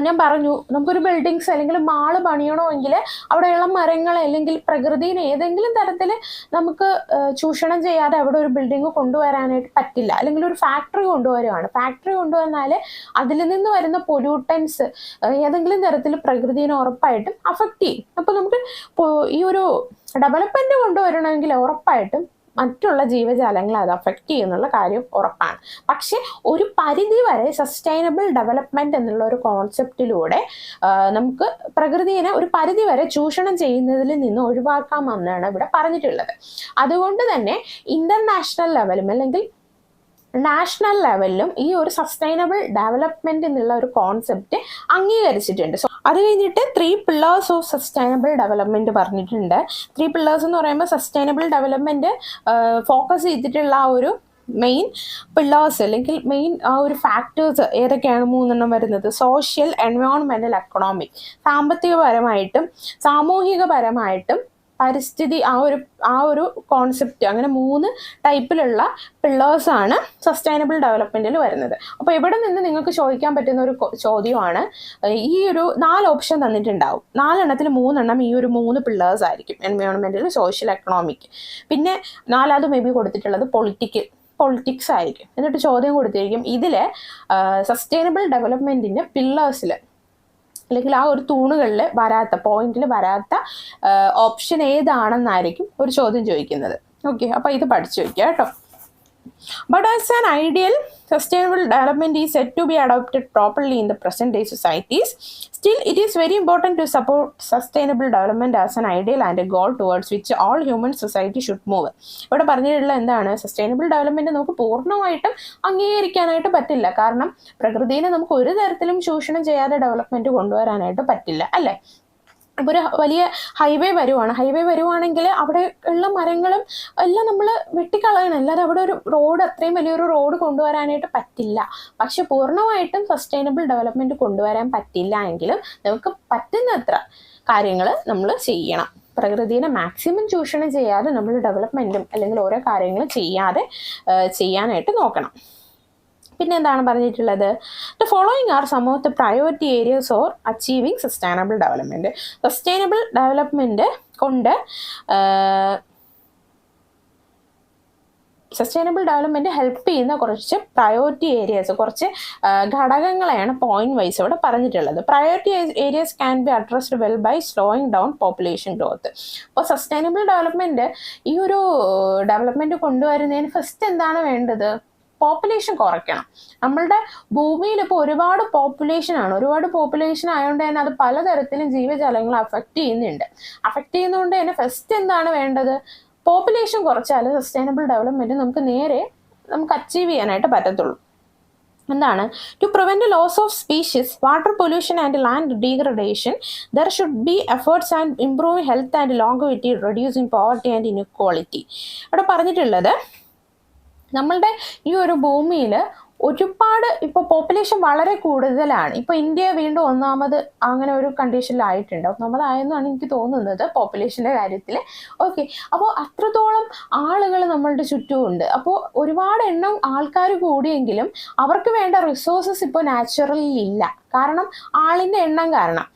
ഞാൻ പറഞ്ഞു, നമുക്കൊരു ബിൽഡിങ്സ് അല്ലെങ്കിൽ മാള് പണിയണമെങ്കിൽ അവിടെയുള്ള മരങ്ങൾ അല്ലെങ്കിൽ പ്രകൃതിയെ ഏതെങ്കിലും തരത്തിൽ നമുക്ക് ചൂഷണം ചെയ്യാതെ അവിടെ ഒരു ബിൽഡിംഗ് കൊണ്ടുവരാനായിട്ട് പറ്റില്ല. അല്ലെങ്കിൽ ഒരു ഫാക്ടറി കൊണ്ടുവരുവാണ്, ഫാക്ടറി കൊണ്ടുവന്നാൽ അതിൽ നിന്ന് വരുന്ന പൊല്യൂട്ടൻസ് ഏതെങ്കിലും തരത്തിൽ പ്രകൃതിയെ ഉറപ്പായിട്ടും അഫക്റ്റ് ചെയ്യും. അപ്പോൾ നമുക്ക് ഈ ഒരു ഡെവലപ്മെന്റ് കൊണ്ടുവരണമെങ്കിൽ ഉറപ്പായിട്ടും മറ്റുള്ള ജീവജാലങ്ങളെ അത് അഫക്റ്റ് ചെയ്യുന്നുള്ള കാര്യം ഉറപ്പാണ്. പക്ഷെ ഒരു പരിധി വരെ സസ്റ്റൈനബിൾ ഡെവലപ്മെന്റ് എന്നുള്ള ഒരു കോൺസെപ്റ്റിലൂടെ നമുക്ക് പ്രകൃതിയെ ഒരു പരിധി വരെ ചൂഷണം ചെയ്യുന്നതിൽ നിന്ന് ഒഴിവാക്കാമെന്നാണ് ഇവിടെ പറഞ്ഞിട്ടുള്ളത്. അതുകൊണ്ട് തന്നെ ഇന്റർനാഷണൽ ലെവലും അല്ലെങ്കിൽ നാഷണൽ ലെവലിലും ഈ ഒരു സസ്റ്റൈനബിൾ ഡെവലപ്മെന്റ് എന്നുള്ള ഒരു കോൺസെപ്റ്റ് അംഗീകരിച്ചിട്ടുണ്ട്. സോ അത് കഴിഞ്ഞിട്ട് 3 pillars ഓഫ് സസ്റ്റൈനബിൾ ഡെവലപ്മെന്റ് പറഞ്ഞിട്ടുണ്ട്. 3 pillars എന്ന് പറയുമ്പോൾ സസ്റ്റൈനബിൾ ഡെവലപ്മെന്റ് ഫോക്കസ് ചെയ്തിട്ടുള്ള ആ ഒരു മെയിൻ പില്ലേഴ്സ് അല്ലെങ്കിൽ മെയിൻ ആ ഒരു ഫാക്ടേഴ്സ് ഏതൊക്കെയാണ് 3 വരുന്നത്. Social, എൻവയോൺമെന്റൽ, economic. സാമ്പത്തികപരമായിട്ടും സാമൂഹികപരമായിട്ടും പരിസ്ഥിതി ആ ഒരു കോൺസെപ്റ്റ്, അങ്ങനെ 3 ടൈപ്പിലുള്ള പില്ലേഴ്സാണ് സസ്റ്റൈനബിൾ ഡെവലപ്മെന്റിൽ വരുന്നത്. അപ്പോൾ ഇവിടെ നിന്ന് നിങ്ങൾക്ക് ചോദിക്കാൻ പറ്റുന്ന ഒരു ചോദ്യമാണ്, ഈ ഒരു 4 ഓപ്ഷൻ തന്നിട്ടുണ്ടാവും, 4 എണ്ണത്തിൽ 3 എണ്ണം ഈ ഒരു 3 പില്ലേഴ്സ് ആയിരിക്കും. എൻവയോൺമെന്റൽ, സോഷ്യൽ, എക്കണോമിക്. പിന്നെ 4ാമത് മേ ബി കൊടുത്തിട്ടുള്ളത് പൊളിറ്റിക്സ് ആയിരിക്കും. എന്നിട്ട് ചോദ്യം കൊടുത്തിരിക്കും, ഇതിൽ സസ്റ്റൈനബിൾ ഡെവലപ്മെന്റിന്റെ പില്ലേഴ്സിൽ അല്ലെങ്കിൽ ആ ഒരു തൂണുകളിൽ പോയിന്റിൽ വരാത്ത ഓപ്ഷൻ ഏതാണെന്നായിരിക്കും ഒരു ചോദ്യം ചോദിക്കുന്നത്. ഓക്കെ, അപ്പോൾ ഇത് പഠിച്ചു വയ്ക്കുക കേട്ടോ. But as an ideal, sustainable development is said to be adopted properly in the present day societies. Still, it is very important to support sustainable development as an ideal and a goal towards which all human society should move. ഇവിടെ പറഞ്ഞിട്ടുള്ള എന്താണ്, sustainable development നമുക്ക് പൂർണ്ണമായിട്ടും അംഗീകരിക്കാനായിട്ട് പറ്റില്ല. കാരണം പ്രകൃതിയെ നമുക്ക് ഒരു തരത്തിലും ചൂഷണം ചെയ്യാതെ ഡെവലപ്മെന്റ് കൊണ്ടുവരാനായിട്ട് പറ്റില്ല, അല്ലേ. ഇപ്പോൾ ഒരു വലിയ ഹൈവേ വരുവാണെങ്കിൽ അവിടെ ഉള്ള മരങ്ങളും എല്ലാം നമ്മൾ വെട്ടിക്കളയണം. അല്ലാതെ അവിടെ ഒരു റോഡ്, അത്രയും വലിയൊരു റോഡ് കൊണ്ടുവരാനായിട്ട് പറ്റില്ല. പക്ഷെ പൂർണ്ണമായിട്ടും സസ്റ്റൈനബിൾ ഡെവലപ്മെന്റ് കൊണ്ടുവരാൻ പറ്റില്ല എങ്കിലും നമുക്ക് പറ്റുന്നത്ര കാര്യങ്ങൾ നമ്മൾ ചെയ്യണം. പ്രകൃതിയെ മാക്സിമം ചൂഷണം ചെയ്യാതെ നമ്മൾ ഡെവലപ്മെന്റും അല്ലെങ്കിൽ ഓരോ കാര്യങ്ങളും ചെയ്യാനായിട്ട് നോക്കണം. പിന്നെ എന്താണ് പറഞ്ഞിട്ടുള്ളത്, the following are some of the priority areas for achieving sustainable development. Sustainable development കൊണ്ട് സസ്റ്റൈനബിൾ ഡെവലപ്മെന്റ് ഹെൽപ്പ് ചെയ്യുന്ന കുറച്ച് പ്രയോറിറ്റി ഏരിയസ്, കുറച്ച് ഘടകങ്ങളെയാണ് പോയിന്റ് വൈസ് ഇവിടെ പറഞ്ഞിട്ടുള്ളത്. Priority areas can be addressed well by slowing down population growth. അപ്പോൾ sustainable development ഈ ഒരു development കൊണ്ടുവരുന്നതിന് ഫസ്റ്റ് എന്താണ് വേണ്ടത്, പോപ്പുലേഷൻ കുറയ്ക്കണം. നമ്മളുടെ ഭൂമിയിൽ ഇപ്പോൾ ഒരുപാട് പോപ്പുലേഷൻ ആയതുകൊണ്ട് തന്നെ അത് പലതരത്തിലും ജീവജാലങ്ങളെ അഫക്റ്റ് ചെയ്യുന്നതുകൊണ്ട് തന്നെ ഫസ്റ്റ് എന്താണ് വേണ്ടത്, പോപ്പുലേഷൻ കുറച്ചാൽ സസ്റ്റൈനബിൾ ഡെവലപ്മെന്റ് നമുക്ക് അച്ചീവ് ചെയ്യാനായിട്ട് പറ്റത്തുള്ളൂ. എന്താണ്, to prevent loss of species, water pollution and land degradation, there should be efforts and improving health and longevity, reducing poverty and inequality. ഇവിടെ പറഞ്ഞിട്ടുള്ളത് നമ്മളുടെ ഈ ഒരു ഭൂമിയിൽ ഒരുപാട് ഇപ്പോൾ പോപ്പുലേഷൻ വളരെ കൂടുതലാണ്. ഇപ്പോൾ ഇന്ത്യ വീണ്ടും ഒന്നാമത് അങ്ങനെ ഒരു കണ്ടീഷനിലായിട്ടുണ്ട്. ഒന്നാമതായെന്നാണ് എനിക്ക് തോന്നുന്നത് പോപ്പുലേഷൻ്റെ കാര്യത്തിൽ. ഓക്കെ, അപ്പോൾ അത്രത്തോളം ആളുകൾ നമ്മളുടെ ചുറ്റുമുണ്ട്. അപ്പോൾ ഒരുപാട് എണ്ണം ആൾക്കാർ കൂടിയെങ്കിലും അവർക്ക് വേണ്ട റിസോഴ്സസ് ഇപ്പോൾ നാച്ചുറലി ഇല്ല. കാരണം ആളിൻ്റെ എണ്ണം കാരണം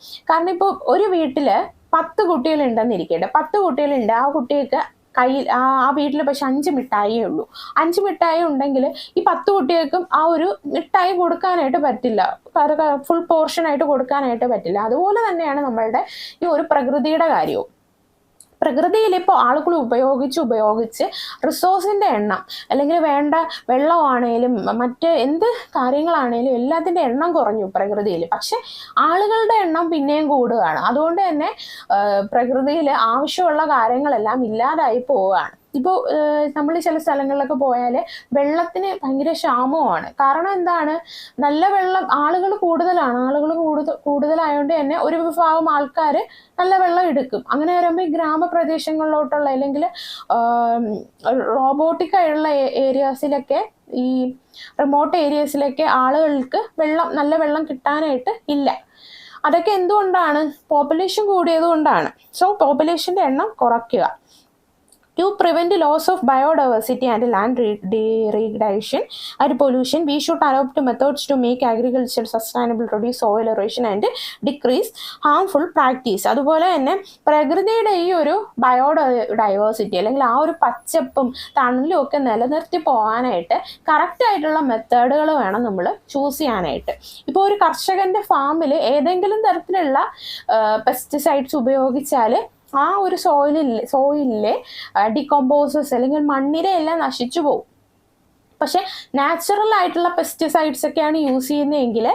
ഇപ്പോൾ ഒരു വീട്ടിൽ 10 കുട്ടികളുണ്ടെന്നിരിക്കട്ടെ, 10 കുട്ടികളുണ്ട്. ആ കുട്ടികൾക്ക് കയ്യിൽ ആ വീട്ടിൽ പക്ഷെ 5 മിഠായിയേ ഉള്ളൂ. 5 മിഠായി ഉണ്ടെങ്കിൽ ഈ 10 കുട്ടികൾക്കും ആ ഒരു മിഠായി കൊടുക്കാനായിട്ട് പറ്റില്ല, ഫുൾ പോർഷനായിട്ട് കൊടുക്കാനായിട്ട് പറ്റില്ല. അതുപോലെ തന്നെയാണ് നമ്മളുടെ ഈ ഒരു പ്രകൃതിയുടെ കാര്യവും. പ്രകൃതിയിൽ ഇപ്പോൾ ആളുകൾ ഉപയോഗിച്ച് റിസോഴ്സിൻ്റെ എണ്ണം, അല്ലെങ്കിൽ വേണ്ട വെള്ളമാണേലും മറ്റ് എന്ത് കാര്യങ്ങളാണേലും എല്ലാത്തിൻ്റെ എണ്ണം കുറഞ്ഞു പ്രകൃതിയിൽ. പക്ഷെ ആളുകളുടെ എണ്ണം പിന്നെയും കൂടുകയാണ്. അതുകൊണ്ട് തന്നെ പ്രകൃതിയിൽ ആവശ്യമുള്ള കാര്യങ്ങളെല്ലാം ഇല്ലാതായി പോവുകയാണ്. ഇപ്പോൾ നമ്മൾ ചില സ്ഥലങ്ങളിലൊക്കെ പോയാൽ വെള്ളത്തിന് ഭയങ്കര ക്ഷാമമാണ്. കാരണം എന്താണ്? നല്ല വെള്ളം, ആളുകൾ കൂടുതലായതുകൊണ്ട് തന്നെ ഒരു വിഭാഗം ആൾക്കാർ നല്ല വെള്ളം എടുക്കും. അങ്ങനെ വരുമ്പോൾ ഈ ഗ്രാമപ്രദേശങ്ങളിലോട്ടുള്ള അല്ലെങ്കിൽ റോബോട്ടിക് ആയുള്ള ഏരിയാസിലൊക്കെ, ഈ റിമോട്ട് ഏരിയാസിലൊക്കെ ആളുകൾക്ക് നല്ല വെള്ളം കിട്ടാനായിട്ട് ഇല്ല. അതൊക്കെ എന്തുകൊണ്ടാണ്? പോപ്പുലേഷൻ കൂടിയത് കൊണ്ടാണ്. സോ പോപ്പുലേഷൻ്റെ എണ്ണം കുറയ്ക്കുക. To prevent loss of biodiversity and land degradation and pollution, we should adopt methods to make agriculture sustainable, reduce soil erosion and decrease harmful practice. അതുപോലെ തന്നെ പ്രകൃതിയുടെ ഈ ഒരു ബയോഡൈവേഴ്സിറ്റി അല്ലെങ്കിൽ ആ ഒരു പച്ചപ്പും തണലും ഒക്കെ നിലനിർത്തി പോകാനായിട്ട് കറക്റ്റായിട്ടുള്ള മെത്തേഡുകൾ വേണം നമ്മൾ ചൂസ് ചെയ്യാനായിട്ട്. ഇപ്പോൾ ഒരു കർഷകൻ്റെ ഫാമിൽ ഏതെങ്കിലും തരത്തിലുള്ള പെസ്റ്റിസൈഡ്സ് ഉപയോഗിച്ചാൽ ആ ഒരു സോയിലിലെ ഡികമ്പോസേഴ്സ് അല്ലെങ്കിൽ മണ്ണിര എല്ലാം നശിച്ചു പോകും. പക്ഷെ നാച്ചുറൽ ആയിട്ടുള്ള പെസ്റ്റിസൈഡ്സ് ഒക്കെയാണ് യൂസ് ചെയ്യുന്നതെങ്കിൽ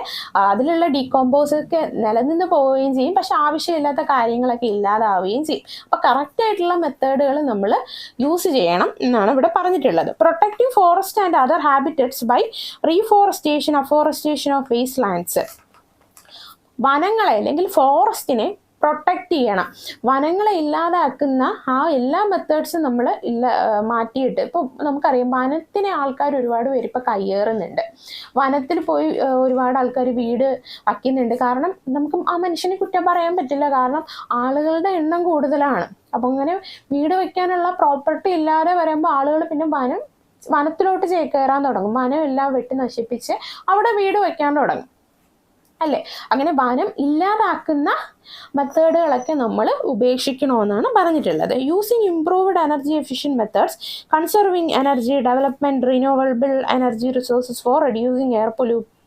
അതിലുള്ള ഡീകമ്പോസൊക്കെ നിലനിന്ന് പോവുകയും ചെയ്യും. പക്ഷെ ആവശ്യമില്ലാത്ത കാര്യങ്ങളൊക്കെ ഇല്ലാതാവുകയും ചെയ്യും. അപ്പോൾ കറക്റ്റായിട്ടുള്ള മെത്തേഡുകൾ നമ്മൾ യൂസ് ചെയ്യണം എന്നാണ് ഇവിടെ പറഞ്ഞിട്ടുള്ളത്. Protecting forest and other habitats by reforestation, afforestation of waste lands. വനങ്ങളെ അല്ലെങ്കിൽ ഫോറസ്റ്റിനെ പ്രൊട്ടക്റ്റ് ചെയ്യണം. വനങ്ങളെ ഇല്ലാതാക്കുന്ന ആ എല്ലാ മെത്തേഡ്സും നമ്മൾ മാറ്റിയിട്ട്, ഇപ്പോൾ നമുക്കറിയാം വനത്തിനെ ആൾക്കാർ ഒരുപാട് പേര് ഇപ്പോൾ കയ്യേറുന്നുണ്ട്. വനത്തിൽ പോയി ഒരുപാട് ആൾക്കാർ വീട് വയ്ക്കുന്നുണ്ട്. കാരണം നമുക്ക് ആ മനുഷ്യനെ കുറ്റം പറയാൻ പറ്റില്ല, കാരണം ആളുകളുടെ എണ്ണം കൂടുതലാണ്. അപ്പം അങ്ങനെ വീട് വയ്ക്കാനുള്ള പ്രോപ്പർട്ടി ഇല്ലാതെ വരുമ്പോൾ ആളുകൾ പിന്നെ വനത്തിലോട്ട് കയറാൻ തുടങ്ങും. വനം എല്ലാം വെട്ടി നശിപ്പിച്ച് അവിടെ വീട് വയ്ക്കാൻ തുടങ്ങും അല്ലേ? അങ്ങനെ വനം ഇല്ലാതാക്കുന്ന മെത്തേഡുകളൊക്കെ നമ്മൾ ഉപേക്ഷിക്കണമെന്നാണ് പറഞ്ഞിട്ടുള്ളത്. Using improved energy efficient methods, conserving energy, development renewable energy resources for reducing air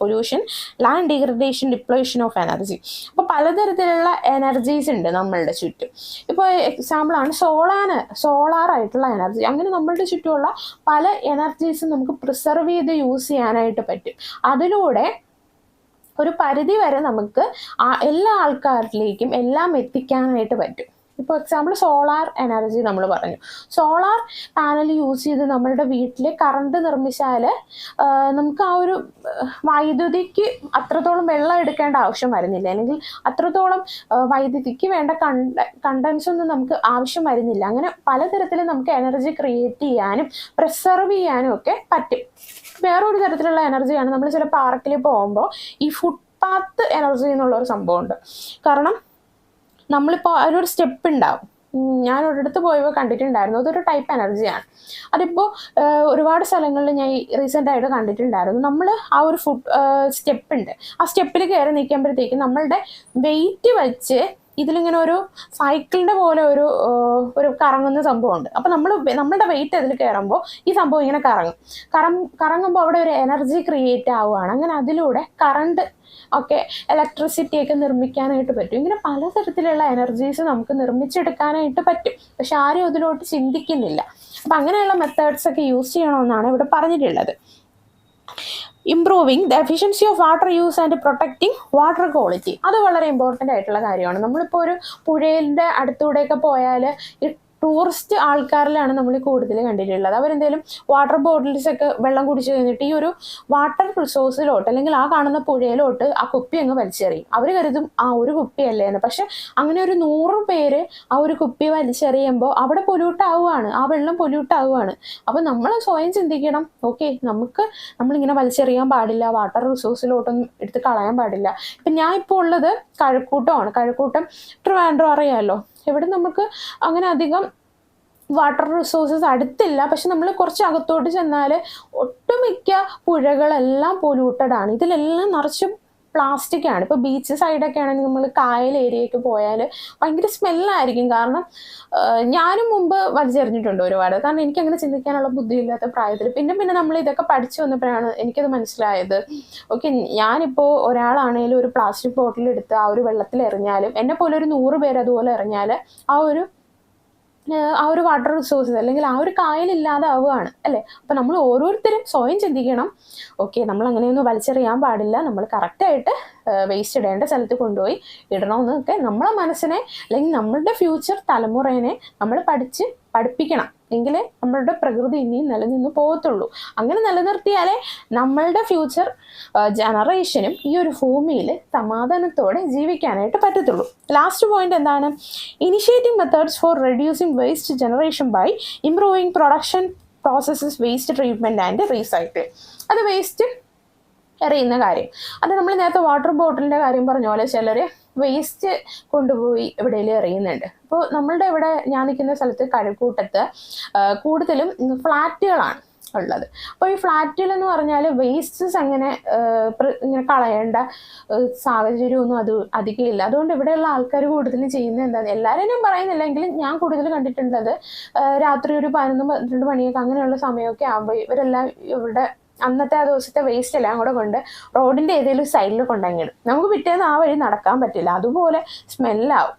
pollution, land degradation, depletion of energy. അപ്പോൾ പലതരത്തിലുള്ള എനർജീസ് ഉണ്ട് നമ്മളുടെ ചുറ്റും. ഇപ്പോൾ എക്സാമ്പിളാണ് സോളാർ ആയിട്ടുള്ള എനർജി. അങ്ങനെ നമ്മളുടെ ചുറ്റുമുള്ള പല എനർജീസും നമുക്ക് പ്രിസർവ് ചെയ്ത് യൂസ് ചെയ്യാനായിട്ട് പറ്റും. അതിലൂടെ ഒരു പരിധി വരെ നമുക്ക് എല്ലാ ആൾക്കാരിലേക്കും എല്ലാം എത്തിക്കാനായിട്ട് പറ്റും. ഇപ്പോൾ എക്സാമ്പിൾ സോളാർ എനർജി നമ്മൾ പറഞ്ഞു. സോളാർ പാനൽ യൂസ് ചെയ്ത് നമ്മളുടെ വീട്ടിൽ കറണ്ട് നിർമ്മിച്ചാൽ നമുക്ക് ആ ഒരു വൈദ്യുതിക്ക് അത്രത്തോളം വെള്ളം എടുക്കേണ്ട ആവശ്യം വരുന്നില്ല, അല്ലെങ്കിൽ അത്രത്തോളം വൈദ്യുതിക്ക് വേണ്ട കണ്ടൻസ് ഒന്നും നമുക്ക് ആവശ്യം വരുന്നില്ല. അങ്ങനെ പലതരത്തിൽ നമുക്ക് എനർജി ക്രിയേറ്റ് ചെയ്യാനും പ്രിസർവ് ചെയ്യാനും ഒക്കെ പറ്റും. വേറൊരു തരത്തിലുള്ള എനർജിയാണ് നമ്മൾ ചില പാർക്കിൽ പോകുമ്പോൾ ഈ ഫുട്പാത്ത് എനർജി എന്നുള്ളൊരു സംഭവമുണ്ട്. കാരണം നമ്മളിപ്പോൾ അതിലൊരു സ്റ്റെപ്പ് ഉണ്ടാവും. ഞാൻ ഒരിടത്ത് പോയപ്പോൾ കണ്ടിട്ടുണ്ടായിരുന്നു. അതൊരു ടൈപ്പ് എനർജിയാണ്. അതിപ്പോൾ ഒരുപാട് സ്ഥലങ്ങളിൽ ഞാൻ റീസെൻ്റ് ആയിട്ട് കണ്ടിട്ടുണ്ടായിരുന്നു. നമ്മൾ ആ ഒരു സ്റ്റെപ്പ് ഉണ്ട്, ആ സ്റ്റെപ്പിൽ കയറി നിൽക്കുമ്പോഴത്തേക്കും നമ്മളുടെ വെയിറ്റ് വെച്ച് ഇതിലിങ്ങനെ ഒരു സൈക്കിളിൻ്റെ പോലെ ഒരു കറങ്ങുന്ന സംഭവമുണ്ട്. അപ്പോൾ നമ്മളുടെ വെയിറ്റ് അതിൽ കയറുമ്പോൾ ഈ സംഭവം ഇങ്ങനെ കറങ്ങുമ്പോൾ അവിടെ ഒരു എനർജി ക്രിയേറ്റ് ആവുകയാണ്. അങ്ങനെ അതിലൂടെ കറണ്ട് ഒക്കെ ഇലക്ട്രിസിറ്റി ഒക്കെ നിർമ്മിക്കാനായിട്ട് പറ്റും. ഇങ്ങനെ പലതരത്തിലുള്ള എനർജീസ് നമുക്ക് നിർമ്മിച്ചെടുക്കാനായിട്ട് പറ്റും. പക്ഷെ ആരും അതിലോട്ട് ചിന്തിക്കുന്നില്ല. അപ്പം അങ്ങനെയുള്ള മെത്തേഡ്സ് ഒക്കെ യൂസ് ചെയ്യണമെന്നാണ് ഇവിടെ പറഞ്ഞിട്ടുള്ളത്. Improving the efficiency of water use and protecting water quality, അത് വളരെ ഇമ്പോർട്ടൻ്റ് ആയിട്ടുള്ള കാര്യമാണ്. നമ്മളിപ്പോൾ ഒരു പുഴയുടെ അടുത്തൂടെയൊക്കെ പോയാൽ ടൂറിസ്റ്റ് ആൾക്കാരിലാണ് നമ്മൾ കൂടുതൽ കണ്ടിട്ടുള്ളത്. അവരെന്തെങ്കിലും വാട്ടർ ബോട്ടിൽസ് ഒക്കെ വെള്ളം കുടിച്ചു കഴിഞ്ഞിട്ട് ഈ ഒരു വാട്ടർ റിസോഴ്സിലോട്ട് അല്ലെങ്കിൽ ആ കാണുന്ന പുഴയിലോട്ട് ആ കുപ്പി അങ്ങ് വലിച്ചെറിയും. അവർ കരുതും ആ ഒരു കുപ്പിയല്ലേ എന്ന്. പക്ഷെ അങ്ങനെ ഒരു 100 പേര് ആ ഒരു കുപ്പി വലിച്ചെറിയുമ്പോൾ അവിടെ പൊല്യൂട്ട് ആവുകയാണ്, ആ വെള്ളം പൊല്യൂട്ട് ആവുകയാണ്. അപ്പം നമ്മൾ സ്വയം ചിന്തിക്കണം, ഓക്കെ നമ്മളിങ്ങനെ വലിച്ചെറിയാൻ പാടില്ല, വാട്ടർ റിസോഴ്സിലോട്ടൊന്നും എടുത്ത് കളയാൻ പാടില്ല. ഇപ്പം ഞാൻ ഇപ്പോൾ ഉള്ളത് കഴക്കൂട്ടമാണ്. കഴക്കൂട്ടം ട്രിവാൻഡ്രം അറിയാമല്ലോ. ഇവിടെ നമുക്ക് അങ്ങനെ അധികം വാട്ടർ റിസോഴ്സസ് അടുത്തില്ല. പക്ഷെ നമ്മൾ കുറച്ച് അകത്തോട്ട് ചെന്നാൽ ഒട്ടുമിക്ക പുഴകളെല്ലാം പൊല്യൂട്ടഡ് ആണ്. ഇതിലെല്ലാം നിറച്ചും പ്ലാസ്റ്റിക് ആണ്. ഇപ്പോൾ ബീച്ച് സൈഡൊക്കെ ആണെങ്കിൽ നമ്മൾ കായൽ ഏരിയയ്ക്ക് പോയാൽ ഭയങ്കര സ്മെല്ലായിരിക്കും. കാരണം ഞാനും മുമ്പ് വലിച്ചെറിഞ്ഞിട്ടുണ്ട് ഒരുപാട്. കാരണം എനിക്കങ്ങനെ ചിന്തിക്കാനുള്ള ബുദ്ധിയില്ലാത്ത പ്രായത്തിൽ പിന്നെ നമ്മൾ ഇതൊക്കെ പഠിച്ചു വന്നപ്പോഴാണ് എനിക്കത് മനസ്സിലായത്. ഓക്കെ, ഞാനിപ്പോൾ ഒരാളാണെങ്കിലും ഒരു പ്ലാസ്റ്റിക് ബോട്ടിൽ എടുത്ത് ആ ഒരു വെള്ളത്തിൽ എറിഞ്ഞാലും എന്നെ പോലെ ഒരു 100 പേര് അതുപോലെ എറിഞ്ഞാൽ ആ ഒരു വാട്ടർ റിസോഴ്സസ് അല്ലെങ്കിൽ ആ ഒരു കായലില്ലാതാവുകയാണ് അല്ലേ. അപ്പം നമ്മൾ ഓരോരുത്തരും സ്വയം ചിന്തിക്കണം, ഓക്കെ നമ്മൾ അങ്ങനെയൊന്നും വലിച്ചെറിയാൻ പാടില്ല, നമ്മൾ കറക്റ്റായിട്ട് വേസ്റ്റ് ഇടേണ്ട സ്ഥലത്ത് കൊണ്ടുപോയി ഇടണമെന്നൊക്കെ നമ്മളെ മനസ്സിനെ അല്ലെങ്കിൽ നമ്മളുടെ ഫ്യൂച്ചർ തലമുറേനെ നമ്മൾ പഠിപ്പിക്കണം. എങ്കിലേ നമ്മളുടെ പ്രകൃതി ഇനിയും നിലനിന്ന് പോകത്തുള്ളൂ. അങ്ങനെ നിലനിർത്തിയാലേ നമ്മളുടെ ഫ്യൂച്ചർ ജനറേഷനും ഈ ഒരു ഭൂമിയിൽ സമാധാനത്തോടെ ജീവിക്കാനായിട്ട് പറ്റത്തുള്ളൂ. ലാസ്റ്റ് പോയിന്റ് എന്താണ്? Initiating methods for reducing waste generation by improving production processes, waste treatment and recycling. അത് വേസ്റ്റ് എറിയുന്ന കാര്യം. അത് നമ്മൾ നേരത്തെ വാട്ടർ ബോട്ടിലിൻ്റെ കാര്യം പറഞ്ഞ പോലെ ചിലർ വേസ്റ്റ് കൊണ്ടുപോയി എവിടെയെങ്കിലും എറിയുന്നുണ്ട്. അപ്പോൾ നമ്മളുടെ ഇവിടെ ഞാൻ നിൽക്കുന്ന സ്ഥലത്ത് കഴക്കൂട്ടത്ത് കൂടുതലും ഫ്ലാറ്റുകളാണ് ഉള്ളത്. അപ്പോൾ ഈ ഫ്ലാറ്റുകളെന്ന് പറഞ്ഞാൽ വേസ്റ്റസ് അങ്ങനെ ഇങ്ങനെ കളയേണ്ട സാഹചര്യമൊന്നും അത് അധികം ഇല്ല. അതുകൊണ്ട് ഇവിടെയുള്ള ആൾക്കാർ കൂടുതലും ചെയ്യുന്നത് എന്താണ്, എല്ലാവരും ഞാൻ പറയുന്നില്ലെങ്കിലും ഞാൻ കൂടുതൽ കണ്ടിട്ടുള്ളത് രാത്രി ഒരു 11-12 മണിയൊക്കെ അങ്ങനെയുള്ള സമയമൊക്കെ ആകുമ്പോൾ ഇവരെല്ലാം ഇവിടെ അന്നത്തെ ആ ദിവസത്തെ വേസ്റ്റ് എല്ലാം കൂടെ കൊണ്ട് റോഡിൻ്റെ ഏതെങ്കിലും സൈഡിൽ കൊണ്ടങ്ങിടും. നമുക്ക് പിറ്റേന്ന് ആ വഴി നടക്കാൻ പറ്റില്ല, അതുപോലെ സ്മെല്ലാവും.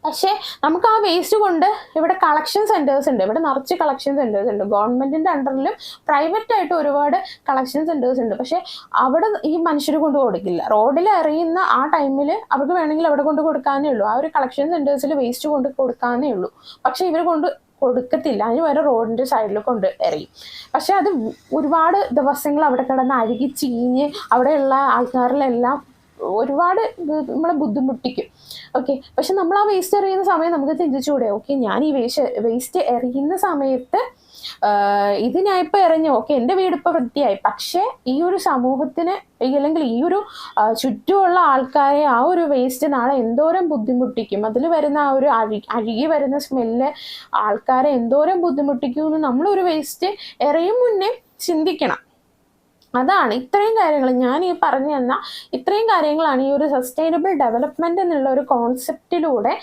പക്ഷേ നമുക്ക് ആ വേസ്റ്റ് കൊണ്ട് ഇവിടെ കളക്ഷൻ സെൻറ്റേഴ്സ് ഉണ്ട്. ഇവിടെ നിറച്ച് കളക്ഷൻ സെൻറ്റേഴ്സ് ഉണ്ട്. ഗവൺമെൻറ്റിൻ്റെ അണ്ടറിലും പ്രൈവറ്റായിട്ട് ഒരുപാട് കളക്ഷൻ സെൻറ്റേഴ്സ് ഉണ്ട്. പക്ഷേ അവിടെ ഈ മനുഷ്യർ കൊണ്ട് കൊടുക്കില്ല. റോഡിൽ എറിയുന്ന ആ ടൈമിൽ അവർക്ക് വേണമെങ്കിൽ അവിടെ കൊണ്ട് കൊടുക്കാനേ ഉള്ളൂ. ആ ഒരു കളക്ഷൻ സെൻറ്റേഴ്സിൽ വേസ്റ്റ് കൊണ്ട് കൊടുക്കാനേ ഉള്ളൂ. പക്ഷേ ഇവർ കൊടുക്കത്തില്ല. അതിന് വരെ റോഡിൻ്റെ സൈഡിൽ കൊണ്ട് എറിയും. പക്ഷെ അത് ഒരുപാട് ദിവസങ്ങൾ അവിടെ കിടന്ന് അഴുകി ചീഞ്ഞ് അവിടെയുള്ള ആൾക്കാരിലെല്ലാം ഒരുപാട് നമ്മളെ ബുദ്ധിമുട്ടിക്കും. ഓക്കെ, പക്ഷെ നമ്മൾ ആ വേസ്റ്റ് എറിയുന്ന സമയം നമുക്ക് ചിന്തിച്ചുകൂടെ, ഓക്കെ ഞാൻ ഈ വേസ്റ്റ് എറിയുന്ന സമയത്ത് ഇത് ഞാൻ ഇപ്പോൾ എറിഞ്ഞു, ഓക്കെ എൻ്റെ വീട് ഇപ്പോൾ വൃത്തിയായി. പക്ഷേ ഈ ഒരു സമൂഹത്തിന് അല്ലെങ്കിൽ ഈ ഒരു ചുറ്റുമുള്ള ആൾക്കാരെ ആ ഒരു വേസ്റ്റ് നാളെ എന്തോരം ബുദ്ധിമുട്ടിക്കും. അതിൽ വരുന്ന ആ ഒരു അഴുകി വരുന്ന സ്മെല്ല് ആൾക്കാരെ എന്തോരം ബുദ്ധിമുട്ടിക്കുമെന്ന് നമ്മളൊരു വേസ്റ്റ് എറിയും മുന്നേ ചിന്തിക്കണം. അതാണ് ഇത്രയും കാര്യങ്ങൾ ഞാൻ ഈ പറഞ്ഞു തന്ന ഇത്രയും കാര്യങ്ങളാണ് ഈ ഒരു സസ്റ്റൈനബിൾ ഡെവലപ്മെൻറ്റ് എന്നുള്ള ഒരു കോൺസെപ്റ്റിലൂടെ,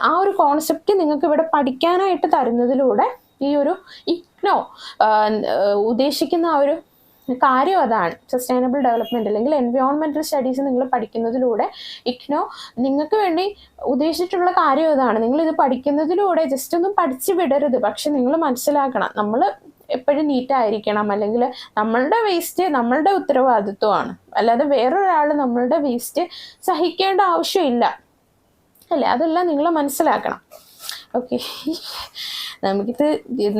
ആ ഒരു കോൺസെപ്റ്റ് നിങ്ങൾക്ക് ഇവിടെ പഠിക്കാനായിട്ട് തരുന്നതിലൂടെ ഈ ഒരു ഇഗ്നോ ഉദ്ദേശിക്കുന്ന ആ ഒരു കാര്യം അതാണ്. സസ്റ്റൈനബിൾ ഡെവലപ്മെൻറ്റ് അല്ലെങ്കിൽ എൻവയോൺമെൻറ്റൽ സ്റ്റഡീസ് നിങ്ങൾ പഠിക്കുന്നതിലൂടെ ഇഗ്നോ നിങ്ങൾക്ക് വേണ്ടി ഉദ്ദേശിച്ചിട്ടുള്ള കാര്യം അതാണ്. നിങ്ങളിത് പഠിക്കുന്നതിലൂടെ ജസ്റ്റ് ഒന്നും പഠിച്ചു വിടരുത്. പക്ഷെ നിങ്ങൾ മനസ്സിലാക്കണം, നമ്മൾ എപ്പോഴും നീറ്റായിരിക്കണം. അല്ലെങ്കിൽ നമ്മളുടെ വേസ്റ്റ് നമ്മളുടെ ഉത്തരവാദിത്വമാണ്. അല്ലാതെ വേറൊരാൾ നമ്മളുടെ വേസ്റ്റ് സഹിക്കേണ്ട ആവശ്യമില്ല അല്ലേ. അതെല്ലാം നിങ്ങൾ മനസ്സിലാക്കണം. ഓക്കെ,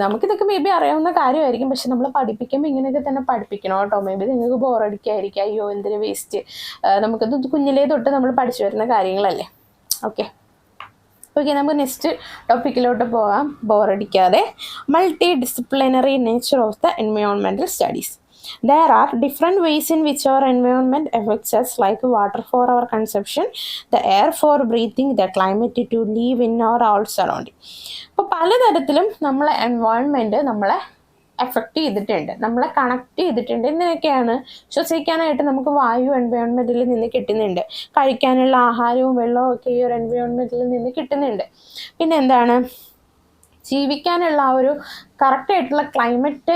നമുക്കിതൊക്കെ മേ ബി അറിയാവുന്ന കാര്യമായിരിക്കും. പക്ഷെ നമ്മൾ പഠിപ്പിക്കുമ്പോൾ ഇങ്ങനെയൊക്കെ തന്നെ പഠിപ്പിക്കണം കേട്ടോ. മേ ബി നിങ്ങൾക്ക് ബോറടിക്കായിരിക്കും, അയ്യോ എന്തിന് വേസ്റ്റ്, നമുക്കത് കുഞ്ഞിലേ തൊട്ട് നമ്മൾ പഠിച്ചു വരുന്ന കാര്യങ്ങളല്ലേ. ഓക്കെ, നമുക്ക് നെക്സ്റ്റ് ടോപ്പിക്കിലോട്ട് പോകാം ബോറടിക്കാതെ. Multi disciplinary nature of the environmental studies. There are different ways in which our environment affects us, like water for our consumption, the air for breathing, the climate to live in, or all surrounding. അപ്പോൾ പലതരത്തിലും നമ്മളെ environment നമ്മളെ effect ചെയ്തിട്ടുണ്ട്, നമ്മളെ connect ചെയ്തിട്ടുണ്ട്. എന്തിനൊക്കെയാണ്? ശ്വസിക്കാനായിട്ട് നമുക്ക് വായു എൻവയോൺമെൻറ്റിൽ നിന്ന് കിട്ടുന്നുണ്ട്. കഴിക്കാനുള്ള ആഹാരവും വെള്ളവും ഒക്കെ ഈ ഒരു എൻവയോൺമെൻറ്റിൽ നിന്ന് കിട്ടുന്നുണ്ട്. പിന്നെ എന്താണ്? ജീവിക്കാനുള്ള ആ ഒരു കറക്റ്റായിട്ടുള്ള ക്ലൈമറ്റ്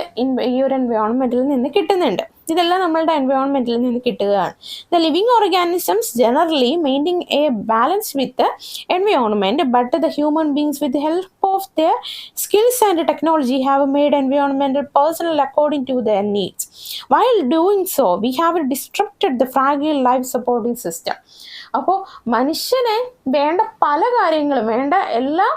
ഈ ഒരു എൻവയോൺമെൻറ്റിൽ നിന്ന് കിട്ടുന്നുണ്ട്. ഇതെല്ലാം നമ്മളുടെ എൻവയോൺമെൻറ്റിൽ നിന്ന് കിട്ടുകയാണ്. The living organisms generally maintain a balance with the environment, but the human beings with help of their skills and technology have made environmental personal according to their needs. While doing so we have destructed the fragile life supporting system. അപ്പോൾ മനുഷ്യന് വേണ്ട പല കാര്യങ്ങളും, വേണ്ട എല്ലാ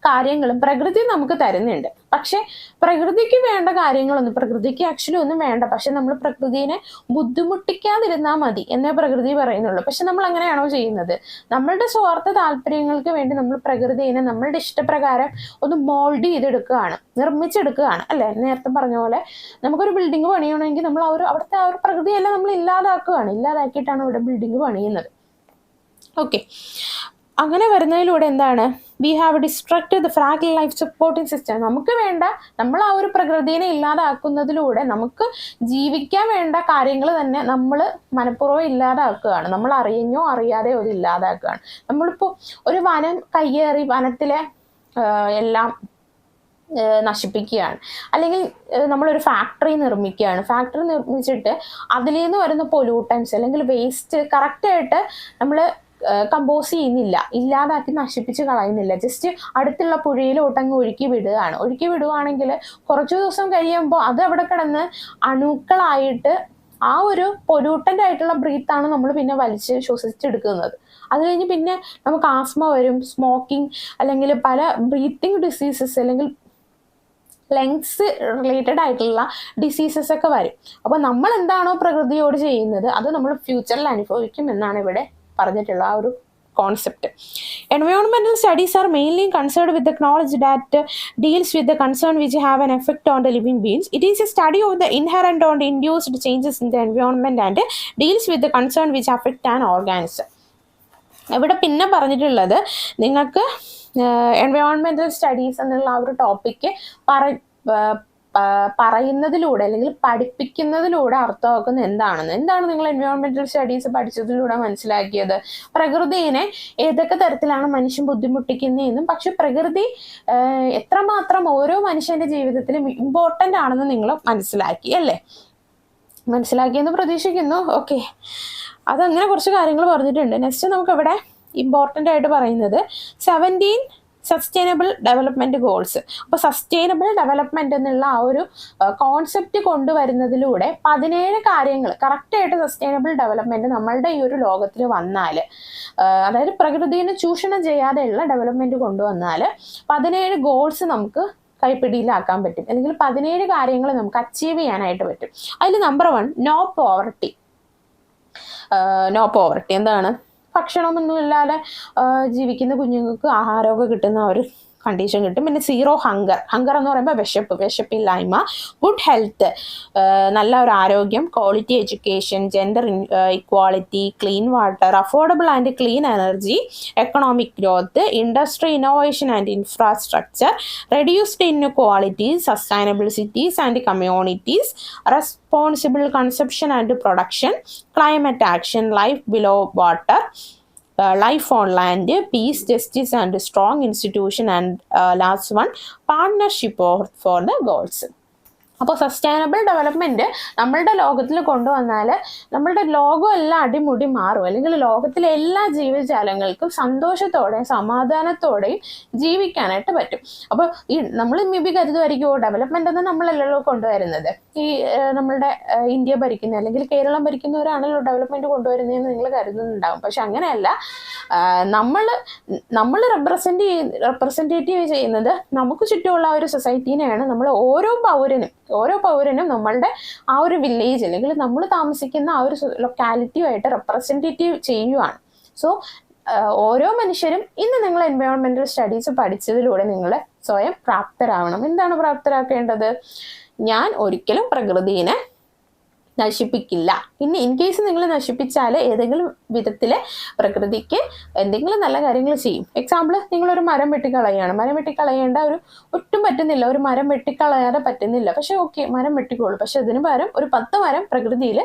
കാര്യങ്ങളും പ്രകൃതി നമുക്ക് തരുന്നുണ്ട്. പക്ഷെ പ്രകൃതിക്ക് വേണ്ട കാര്യങ്ങളൊന്നും, പ്രകൃതിക്ക് ആക്ച്വലി ഒന്നും വേണ്ട, പക്ഷെ നമ്മൾ പ്രകൃതിനെ ബുദ്ധിമുട്ടിക്കാതിരുന്നാൽ മതി എന്നേ പ്രകൃതി പറയുന്നുള്ളൂ. പക്ഷെ നമ്മൾ അങ്ങനെയാണോ ചെയ്യുന്നത്? നമ്മളുടെ സ്വാർത്ഥ താല്പര്യങ്ങൾക്ക് വേണ്ടി നമ്മൾ പ്രകൃതിനെ നമ്മളുടെ ഇഷ്ടപ്രകാരം ഒന്ന് മോൾഡ് ചെയ്തെടുക്കുകയാണ്, നിർമ്മിച്ചെടുക്കുകയാണ് അല്ലെ? നേരത്തെ പറഞ്ഞ പോലെ നമുക്കൊരു ബിൽഡിംഗ് പണിയണമെങ്കിൽ നമ്മൾ അവിടുത്തെ ആ ഒരു പ്രകൃതിയെല്ലാം നമ്മൾ ഇല്ലാതാക്കിയിട്ടാണ് ഇവിടെ ബിൽഡിംഗ് പണിയുന്നത്. ഓക്കെ, അങ്ങനെ വരുന്നതിലൂടെ എന്താണ്? We have destructed the fragile life supporting system. നമുക്ക് വേണ്ട, നമ്മൾ ആ ഒരു പ്രകൃതിനെ ഇല്ലാതാക്കുന്നതിലൂടെ നമുക്ക് ജീവിക്കാൻ വേണ്ട കാര്യങ്ങൾ തന്നെ നമ്മൾ മനഃപൂർവ്വം ഇല്ലാതാക്കുകയാണ്. നമ്മൾ അറിഞ്ഞോ അറിയാതെയോ അത് ഇല്ലാതാക്കുകയാണ്. നമ്മളിപ്പോൾ ഒരു വനം കയ്യേറി വനത്തിലെ എല്ലാം നശിപ്പിക്കുകയാണ്, അല്ലെങ്കിൽ നമ്മളൊരു ഫാക്ടറി നിർമ്മിക്കുകയാണ്. ഫാക്ടറി നിർമ്മിച്ചിട്ട് അതിൽ നിന്ന് വരുന്ന പൊല്യൂട്ടൻസ് അല്ലെങ്കിൽ വേസ്റ്റ് കറക്റ്റായിട്ട് നമ്മൾ കമ്പോസ് ചെയ്യുന്നില്ല, ഇല്ലാതാക്കി നശിപ്പിച്ച് കളയുന്നില്ല. ജസ്റ്റ് അടുത്തുള്ള പുഴയിലോട്ടങ്ങ് ഒഴുക്കി വിടുകയാണെങ്കിൽ കുറച്ചു ദിവസം കഴിയുമ്പോൾ അത് അവിടെ കിടന്ന് അണുക്കളായിട്ട് ആ ഒരു പൊല്യൂട്ടൻ്റ് ആയിട്ടുള്ള ബ്രീത്താണ് നമ്മൾ പിന്നെ വലിച്ച് ശ്വസിച്ചെടുക്കുന്നത്. അത് കഴിഞ്ഞ് പിന്നെ നമുക്ക് ആസ്മ വരും, സ്മോക്കിംഗ്, അല്ലെങ്കിൽ പല ബ്രീത്തിങ് ഡിസീസസ് അല്ലെങ്കിൽ ലങ്സ് റിലേറ്റഡ് ആയിട്ടുള്ള ഡിസീസസ് ഒക്കെ വരും. അപ്പോൾ നമ്മൾ എന്താണോ പ്രകൃതിയോട് ചെയ്യുന്നത് അത് നമ്മൾ ഫ്യൂച്ചറിൽ അനുഭവിക്കും എന്നാണ് ഇവിടെ പറഞ്ഞിട്ടുള്ള ആ ഒരു concept. Environmental studies are mainly concerned with the knowledge that deals with the concern which have an effect on the living beings. It is a study of the inherent or induced changes in the environment and deals with the concern which affect an organism. ഇവിടെ പിന്നെ പറഞ്ഞിട്ടുള്ളത് നിങ്ങൾക്ക് environmental studies എന്നുള്ള ആ ഒരു topic പറയുന്നതിലൂടെ അല്ലെങ്കിൽ പഠിപ്പിക്കുന്നതിലൂടെ അർത്ഥമാക്കുന്ന എന്താണ് നിങ്ങൾ എൻവയോൺമെന്റൽ സ്റ്റഡീസ് പഠിച്ചതിലൂടെ മനസ്സിലാക്കിയത്? പ്രകൃതിയെ ഏതൊക്കെ തരത്തിലാണ് മനുഷ്യൻ ബുദ്ധിമുട്ടിക്കുന്നതെന്നും പക്ഷെ പ്രകൃതി എത്രമാത്രം ഓരോ മനുഷ്യന്റെ ജീവിതത്തിലും ഇമ്പോർട്ടൻ്റ് ആണെന്ന് നിങ്ങൾ മനസ്സിലാക്കി അല്ലേ? മനസ്സിലാക്കിയെന്ന് പ്രതീക്ഷിക്കുന്നു. ഓക്കെ, അതങ്ങനെ കുറച്ച് കാര്യങ്ങൾ പറഞ്ഞിട്ടുണ്ട്. നെക്സ്റ്റ് നമുക്കിവിടെ ഇമ്പോർട്ടൻ്റ് ആയിട്ട് പറയുന്നത് 17 സസ്റ്റൈനബിൾ ഡെവലപ്മെൻറ്റ് ഗോൾസ്. അപ്പോൾ സസ്റ്റൈനബിൾ ഡെവലപ്മെൻറ്റ് എന്നുള്ള ആ ഒരു കോൺസെപ്റ്റ് കൊണ്ടുവരുന്നതിലൂടെ 17 കാര്യങ്ങൾ കറക്റ്റായിട്ട് സസ്റ്റൈനബിൾ ഡെവലപ്മെൻറ്റ് നമ്മളുടെ ഈ ഒരു ലോകത്തിൽ വന്നാൽ, അതായത് പ്രകൃതിയെ ചൂഷണം ചെയ്യാതെയുള്ള ഡെവലപ്മെൻറ്റ് കൊണ്ടുവന്നാൽ 17 ഗോൾസ് നമുക്ക് കൈപ്പിടിയിലാക്കാൻ പറ്റും, അല്ലെങ്കിൽ 17 കാര്യങ്ങൾ നമുക്ക് അച്ചീവ് ചെയ്യാനായിട്ട് പറ്റും. അതിൽ നമ്പർ 1 നോ പോവർട്ടി. എന്താണ്? ഭക്ഷണമൊന്നുമില്ലാതെ ജീവിക്കുന്ന കുഞ്ഞുങ്ങൾക്ക് ആഹാരമൊക്കെ കിട്ടുന്ന ഒരു കണ്ടീഷൻ കിട്ടും. പിന്നെ 0 ഹങ്കർ എന്ന് പറയുമ്പോൾ വിശപ്പില്ലായ്മ. ഗുഡ് ഹെൽത്ത്, നല്ല ഒരു ആരോഗ്യം. Quality education, gender equality, clean water, affordable and clean energy, economic growth, industry innovation and infrastructure, reduced inequalities, sustainable cities and communities, responsible consumption and production, climate action, life below water, life on land, peace, justice and strong institution, and last one partnership for the goals. അപ്പോൾ sustainable development നമ്മളുടെ ലോകത്തിൽ കൊണ്ടുവന്നാൽ നമ്മളുടെ ലോകം എല്ലാം അടിമുടി മാറും, അല്ലെങ്കിൽ ലോകത്തിലെ എല്ലാ ജീവജാലങ്ങൾക്കും സന്തോഷത്തോടെയും സമാധാനത്തോടെയും ജീവിക്കാനായിട്ട് പറ്റും. അപ്പോൾ ഈ നമ്മൾ മേ ബി കരുതുമായിരിക്കുമോ ഡെവലപ്മെൻ്റ് എന്ന് നമ്മളല്ലല്ലോ കൊണ്ടുവരുന്നത്, ഈ നമ്മളുടെ ഇന്ത്യ ഭരിക്കുന്ന അല്ലെങ്കിൽ കേരളം ഭരിക്കുന്നവരാണല്ലോ ഡെവലപ്മെൻറ്റ് കൊണ്ടുവരുന്നതെന്ന് നിങ്ങൾ കരുതുന്നുണ്ടാകും. പക്ഷെ അങ്ങനെയല്ല. നമ്മൾ റെപ്രസെൻറ്റേറ്റീവ് ചെയ്യുന്നത് നമുക്ക് ചുറ്റുമുള്ള ഒരു സൊസൈറ്റീനെയാണ്. നമ്മൾ ഓരോ പൗരനും നമ്മളുടെ ആ ഒരു വില്ലേജ് അല്ലെങ്കിൽ നമ്മൾ താമസിക്കുന്ന ആ ഒരു ലൊക്കാലിറ്റിയുമായിട്ട് റെപ്രസെൻറ്റേറ്റീവ് ചെയ്യുകയാണ്. സോ ഓരോ മനുഷ്യരും ഇന്ന് നിങ്ങൾ എൻവയോൺമെൻറ്റൽ സ്റ്റഡീസ് പഠിച്ചതിലൂടെ നിങ്ങൾ സ്വയം പ്രാപ്തരാവണം. എന്താണ് പ്രാപ്തരാക്കേണ്ടത്? ഞാൻ ഒരിക്കലും പ്രകൃതിയെ നശിപ്പിക്കില്ല. ഇനി ഇൻ കേസ് നിങ്ങൾ നശിപ്പിച്ചാൽ ഏതെങ്കിലും വിധത്തിൽ പ്രകൃതിക്ക് എന്തെങ്കിലും നല്ല കാര്യങ്ങൾ ചെയ്യും. എക്സാമ്പിൾ, നിങ്ങളൊരു മരം വെട്ടിക്കളയാണ്. മരം വെട്ടിക്കളയേണ്ട ഒട്ടും പറ്റുന്നില്ല, ഒരു മരം വെട്ടിക്കളയാതെ പറ്റുന്നില്ല. പക്ഷെ ഓക്കെ, മരം വെട്ടിക്കോളൂ. പക്ഷെ അതിന് പകരം ഒരു 10 മരം പ്രകൃതിയിൽ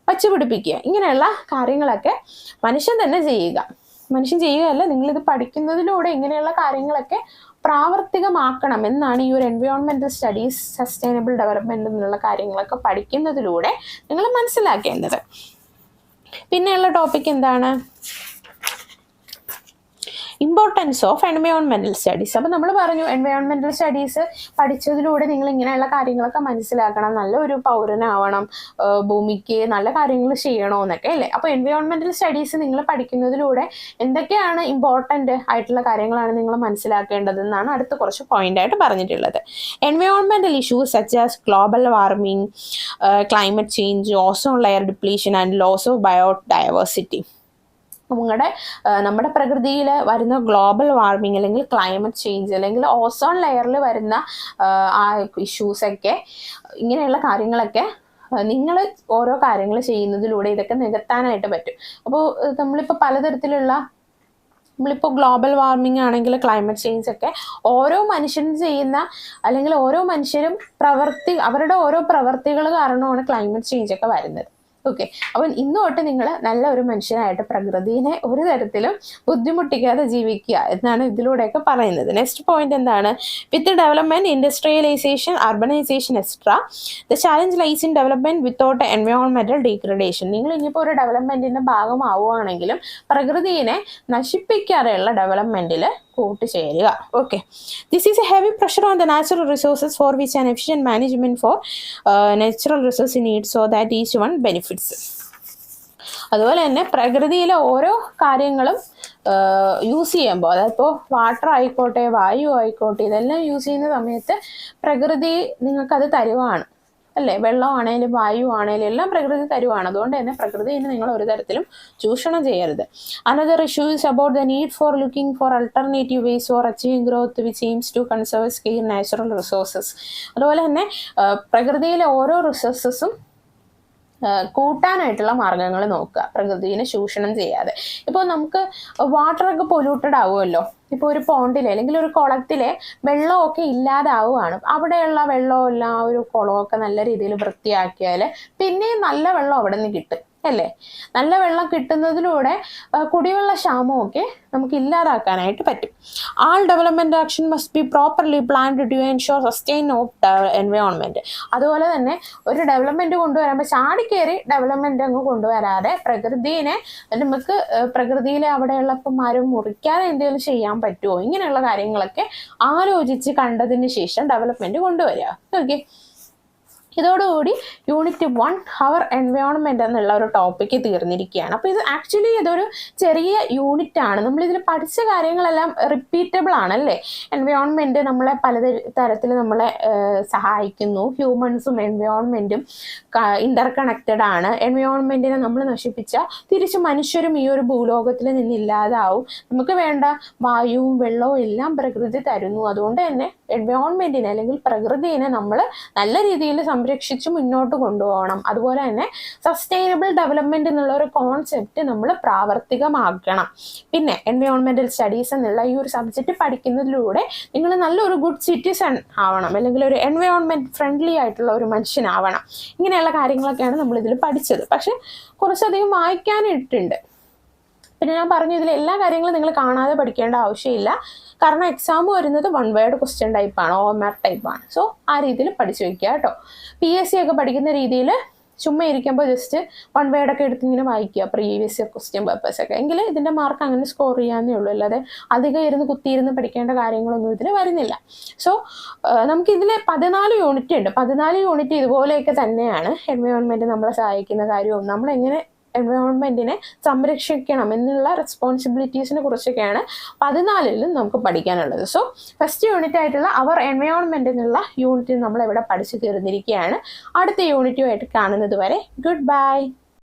വച്ചുപിടിപ്പിക്കുക. ഇങ്ങനെയുള്ള കാര്യങ്ങളൊക്കെ മനുഷ്യൻ തന്നെ മനുഷ്യൻ ചെയ്യുകയല്ല, നിങ്ങളിത് പഠിക്കുന്നതിലൂടെ ഇങ്ങനെയുള്ള കാര്യങ്ങളൊക്കെ പ്രാവർത്തികമാക്കണം എന്നാണ് ഈ ഒരു എൻവയോൺമെൻറ്റൽ സ്റ്റഡീസ്, സസ്റ്റൈനബിൾ ഡെവലപ്മെൻറ്റ് എന്നുള്ള കാര്യങ്ങളൊക്കെ പഠിക്കുന്നതിലൂടെ നിങ്ങൾ മനസ്സിലാക്കേണ്ടത്. പിന്നെയുള്ള ടോപ്പിക് എന്താണ്? Importance of environmental studies. അപ്പോൾ നമ്മൾ പറഞ്ഞു എൻവയോൺമെൻറ്റൽ സ്റ്റഡീസ് പഠിച്ചതിലൂടെ നിങ്ങൾ ഇങ്ങനെയുള്ള കാര്യങ്ങളൊക്കെ മനസ്സിലാക്കണം, നല്ലൊരു പൗരനാവണം, ഭൂമിക്ക് നല്ല കാര്യങ്ങൾ ചെയ്യണമെന്നൊക്കെ അല്ലേ. അപ്പോൾ എൻവയോൺമെൻറ്റൽ സ്റ്റഡീസ് നിങ്ങൾ പഠിക്കുന്നതിലൂടെ എന്തൊക്കെയാണ് ഇമ്പോർട്ടൻ്റ് ആയിട്ടുള്ള കാര്യങ്ങളാണ് നിങ്ങൾ മനസ്സിലാക്കേണ്ടതെന്നാണ് അടുത്ത കുറച്ച് പോയിൻ്റായിട്ട് പറഞ്ഞിട്ടുള്ളത്. Environmental issues such as global warming, climate change, ozone layer depletion and loss of biodiversity. നമ്മുടെ പ്രകൃതിയിൽ വരുന്ന ഗ്ലോബൽ വാർമിംഗ് അല്ലെങ്കിൽ ക്ലൈമറ്റ് ചേഞ്ച് അല്ലെങ്കിൽ ഓസോൺ ലെയറിൽ വരുന്ന ആ ഇഷ്യൂസൊക്കെ, ഇങ്ങനെയുള്ള കാര്യങ്ങളൊക്കെ നിങ്ങൾ ഓരോ കാര്യങ്ങൾ ചെയ്യുന്നതിലൂടെ ഇതൊക്കെ നികത്താനായിട്ട് പറ്റും. അപ്പോൾ നമ്മളിപ്പോൾ ഗ്ലോബൽ വാർമിംഗ് ആണെങ്കിൽ ക്ലൈമറ്റ് ചേഞ്ച് ഒക്കെ ഓരോ മനുഷ്യനും ചെയ്യുന്ന അല്ലെങ്കിൽ ഓരോ മനുഷ്യരും അവരുടെ ഓരോ പ്രവർത്തികൾ കാരണമാണ് ക്ലൈമറ്റ് ചേഞ്ച് ഒക്കെ വരുന്നത്. ഓക്കെ, അപ്പം ഇന്ന് തൊട്ട് നിങ്ങൾ നല്ല ഒരു മനുഷ്യനായിട്ട് പ്രകൃതിയെ ഒരു തരത്തിലും ബുദ്ധിമുട്ടിക്കാതെ ജീവിക്കുക എന്നാണ് ഇതിലൂടെയൊക്കെ പറയുന്നത്. നെക്സ്റ്റ് പോയിന്റ് എന്താണ്? With development, industrialisation, urbanisation extra, the challenge lies in development without എൻവയോൺമെന്റൽ ഡീഗ്രഡേഷൻ. നിങ്ങൾ ഇനിയിപ്പോൾ ഒരു ഡെവലപ്മെന്റിന്റെ ഭാഗമാവുകയാണെങ്കിലും പ്രകൃതിയെ നശിപ്പിക്കാതെയുള്ള ഡെവലപ്മെന്റിൽ കൂട്ടുചേരുക. Okay, this is a heavy pressure on the natural resources for which an efficient management for natural resource need so that each one benefits. അതുപോലെ തന്നെ പ്രകൃതിയിലെ ഓരോ കാര്യങ്ങളും യൂസ് ചെയ്യുമ്പോൾ, അതായതിപ്പോൾ വാട്ടർ ആയിക്കോട്ടെ, വായു ആയിക്കോട്ടെ, ഇതെല്ലാം യൂസ് ചെയ്യുന്ന സമയത്ത് പ്രകൃതി നിങ്ങൾക്കത് തരുവാണ് അല്ലേ. വെള്ളമാണേലും വായു ആണേലും എല്ലാം പ്രകൃതി തരുവാണ്. അതുകൊണ്ട് തന്നെ പ്രകൃതിയെ നിങ്ങൾ ഒരു തരത്തിലും ചൂഷണം ചെയ്യരുത്. Another issue is about the need for looking for alternative ways for achieving growth which aims to conserve scarce natural resources. അതുപോലെ തന്നെ പ്രകൃതിയിലെ ഓരോ റിസോഴ്സസും കൂട്ടാനായിട്ടുള്ള മാർഗങ്ങൾ നോക്കുക, പ്രകൃതിയെ ചൂഷണം ചെയ്യാതെ. ഇപ്പോൾ നമുക്ക് വാട്ടറൊക്കെ പൊല്യൂട്ടഡ് ആവുമല്ലോ. ഇപ്പോൾ ഒരു പോണ്ടിലെ അല്ലെങ്കിൽ ഒരു കുളത്തിലെ വെള്ളമൊക്കെ ഇല്ലാതാവുകയാണ്. അവിടെയുള്ള വെള്ളമെല്ലാം ഒരു കുളമൊക്കെ നല്ല രീതിയിൽ വൃത്തിയാക്കിയാൽ പിന്നെയും നല്ല വെള്ളം അവിടെ നിന്ന് കിട്ടും അല്ലേ. നല്ല വെള്ളം കിട്ടുന്നതിലൂടെ കുടിവെള്ള ക്ഷാമമൊക്കെ നമുക്ക് ഇല്ലാതാക്കാനായിട്ട് പറ്റും. All development action must be properly planned to ensure sustain of environment. അതുപോലെ തന്നെ ഒരു ഡെവലപ്മെന്റ് കൊണ്ടുവരുമ്പോൾ ചാടിക്കേറി ഡെവലപ്മെന്റ് അങ്ങ് കൊണ്ടുവരാതെ നമുക്ക് പ്രകൃതിയിലെ അവിടെയുള്ള മരം മുറിക്കാതെ എന്തെങ്കിലും ചെയ്യാൻ പറ്റുമോ, ഇങ്ങനെയുള്ള കാര്യങ്ങളൊക്കെ ആലോചിച്ച് കണ്ടതിന് ശേഷം ഡെവലപ്മെന്റ് കൊണ്ടുവരിക. ഓക്കെ, ഇതോടുകൂടി യൂണിറ്റ് 1 അവർ എൻവയോൺമെന്റ് എന്നുള്ള ഒരു ടോപ്പിക്ക് തീർന്നിരിക്കുകയാണ്. അപ്പോൾ ഇത് ആക്ച്വലി ഇതൊരു ചെറിയ യൂണിറ്റ് ആണ്. നമ്മളിതിൽ പഠിച്ച കാര്യങ്ങളെല്ലാം റിപ്പീറ്റബിൾ ആണല്ലേ. എൻവയോൺമെന്റ് നമ്മളെ പല തരത്തിൽ നമ്മളെ സഹായിക്കുന്നു. ഹ്യൂമൻസും എൻവയോൺമെന്റും ഇന്റർ കണക്റ്റഡ് ആണ്. എൻവയോൺമെന്റിനെ നമ്മൾ നശിപ്പിച്ചാൽ തിരിച്ച് മനുഷ്യരും ഈ ഒരു ഭൂലോകത്തിൽ നിന്നില്ലാതാവും. നമുക്ക് വേണ്ട വായുവും വെള്ളവും എല്ലാം പ്രകൃതി തരുന്നു. അതുകൊണ്ട് തന്നെ എൻവയോൺമെന്റിനെ അല്ലെങ്കിൽ പ്രകൃതിയെ നമ്മൾ നല്ല രീതിയിൽ സംരക്ഷിച്ച് മുന്നോട്ട് കൊണ്ടുപോകണം. അതുപോലെ തന്നെ സസ്റ്റൈനബിൾ ഡെവലപ്മെന്റ് എന്നുള്ള ഒരു കോൺസെപ്റ്റ് നമ്മൾ പ്രാവർത്തികമാക്കണം. പിന്നെ എൻവയോൺമെന്റൽ സ്റ്റഡീസ് എന്നുള്ള ഈ ഒരു സബ്ജക്റ്റ് പഠിക്കുന്നതിലൂടെ നിങ്ങൾ നല്ലൊരു ഗുഡ് സിറ്റിസൺ ആവണം, അല്ലെങ്കിൽ ഒരു എൻവയോൺമെന്റ് ഫ്രണ്ട്ലി ആയിട്ടുള്ള ഒരു മനുഷ്യനാവണം. ഇങ്ങനെയുള്ള കാര്യങ്ങളൊക്കെയാണ് നമ്മളിതിൽ പഠിച്ചത്. പക്ഷെ കുറച്ചധികം വായിക്കാനിട്ടുണ്ട്. പിന്നെ ഞാൻ പറഞ്ഞു, ഇതിൽ എല്ലാ കാര്യങ്ങളും നിങ്ങൾ കാണാതെ പഠിക്കേണ്ട ആവശ്യമില്ല. കാരണം എക്സാം വരുന്നത് 1 വേർഡ് ക്വസ്റ്റ്യൻ ടൈപ്പാണ്, OMR ടൈപ്പാണ്. സോ ആ രീതിയിൽ പഠിച്ചു വയ്ക്കുക കേട്ടോ. PSC ഒക്കെ പഠിക്കുന്ന രീതിയിൽ ചുമ്മാ ഇരിക്കുമ്പോൾ ജസ്റ്റ് 1 വേർഡൊക്കെ എടുത്ത് ഇങ്ങനെ വായിക്കുക, പ്രീവിയസ് ഇയർ ക്വസ്റ്റ്യൻ പേപ്പേഴ്സ് ഒക്കെ. എങ്കിൽ ഇതിൻ്റെ മാർക്ക് അങ്ങനെ സ്കോർ ചെയ്യാന്നേ ഉള്ളൂ. അല്ലാതെ അധികം കുത്തിയിരുന്ന് പഠിക്കേണ്ട കാര്യങ്ങളൊന്നും ഇതിൽ വരുന്നില്ല. സോ നമുക്കിതിൽ 14 യൂണിറ്റ് ഉണ്ട്. 14 യൂണിറ്റ് ഇതുപോലെയൊക്കെ തന്നെയാണ്. എൻവയോൺമെൻറ്റ് നമ്മളെ സഹായിക്കുന്ന കാര്യവും നമ്മളെങ്ങനെ എൻവയോൺമെൻറ്റിനെ സംരക്ഷിക്കണം എന്നുള്ള റെസ്പോൺസിബിലിറ്റീസിനെ കുറിച്ചൊക്കെയാണ് 14-ലും നമുക്ക് പഠിക്കാനുള്ളത്. സോ ഫസ്റ്റ് യൂണിറ്റ് ആയിട്ടുള്ള അവർ എൻവയോൺമെൻറ്റ് എന്നുള്ള യൂണിറ്റ് നമ്മളിവിടെ പഠിച്ചു തീർന്നിരിക്കുകയാണ്. അടുത്ത യൂണിറ്റുമായിട്ട് കാണുന്നത് വരെ ഗുഡ് ബൈ.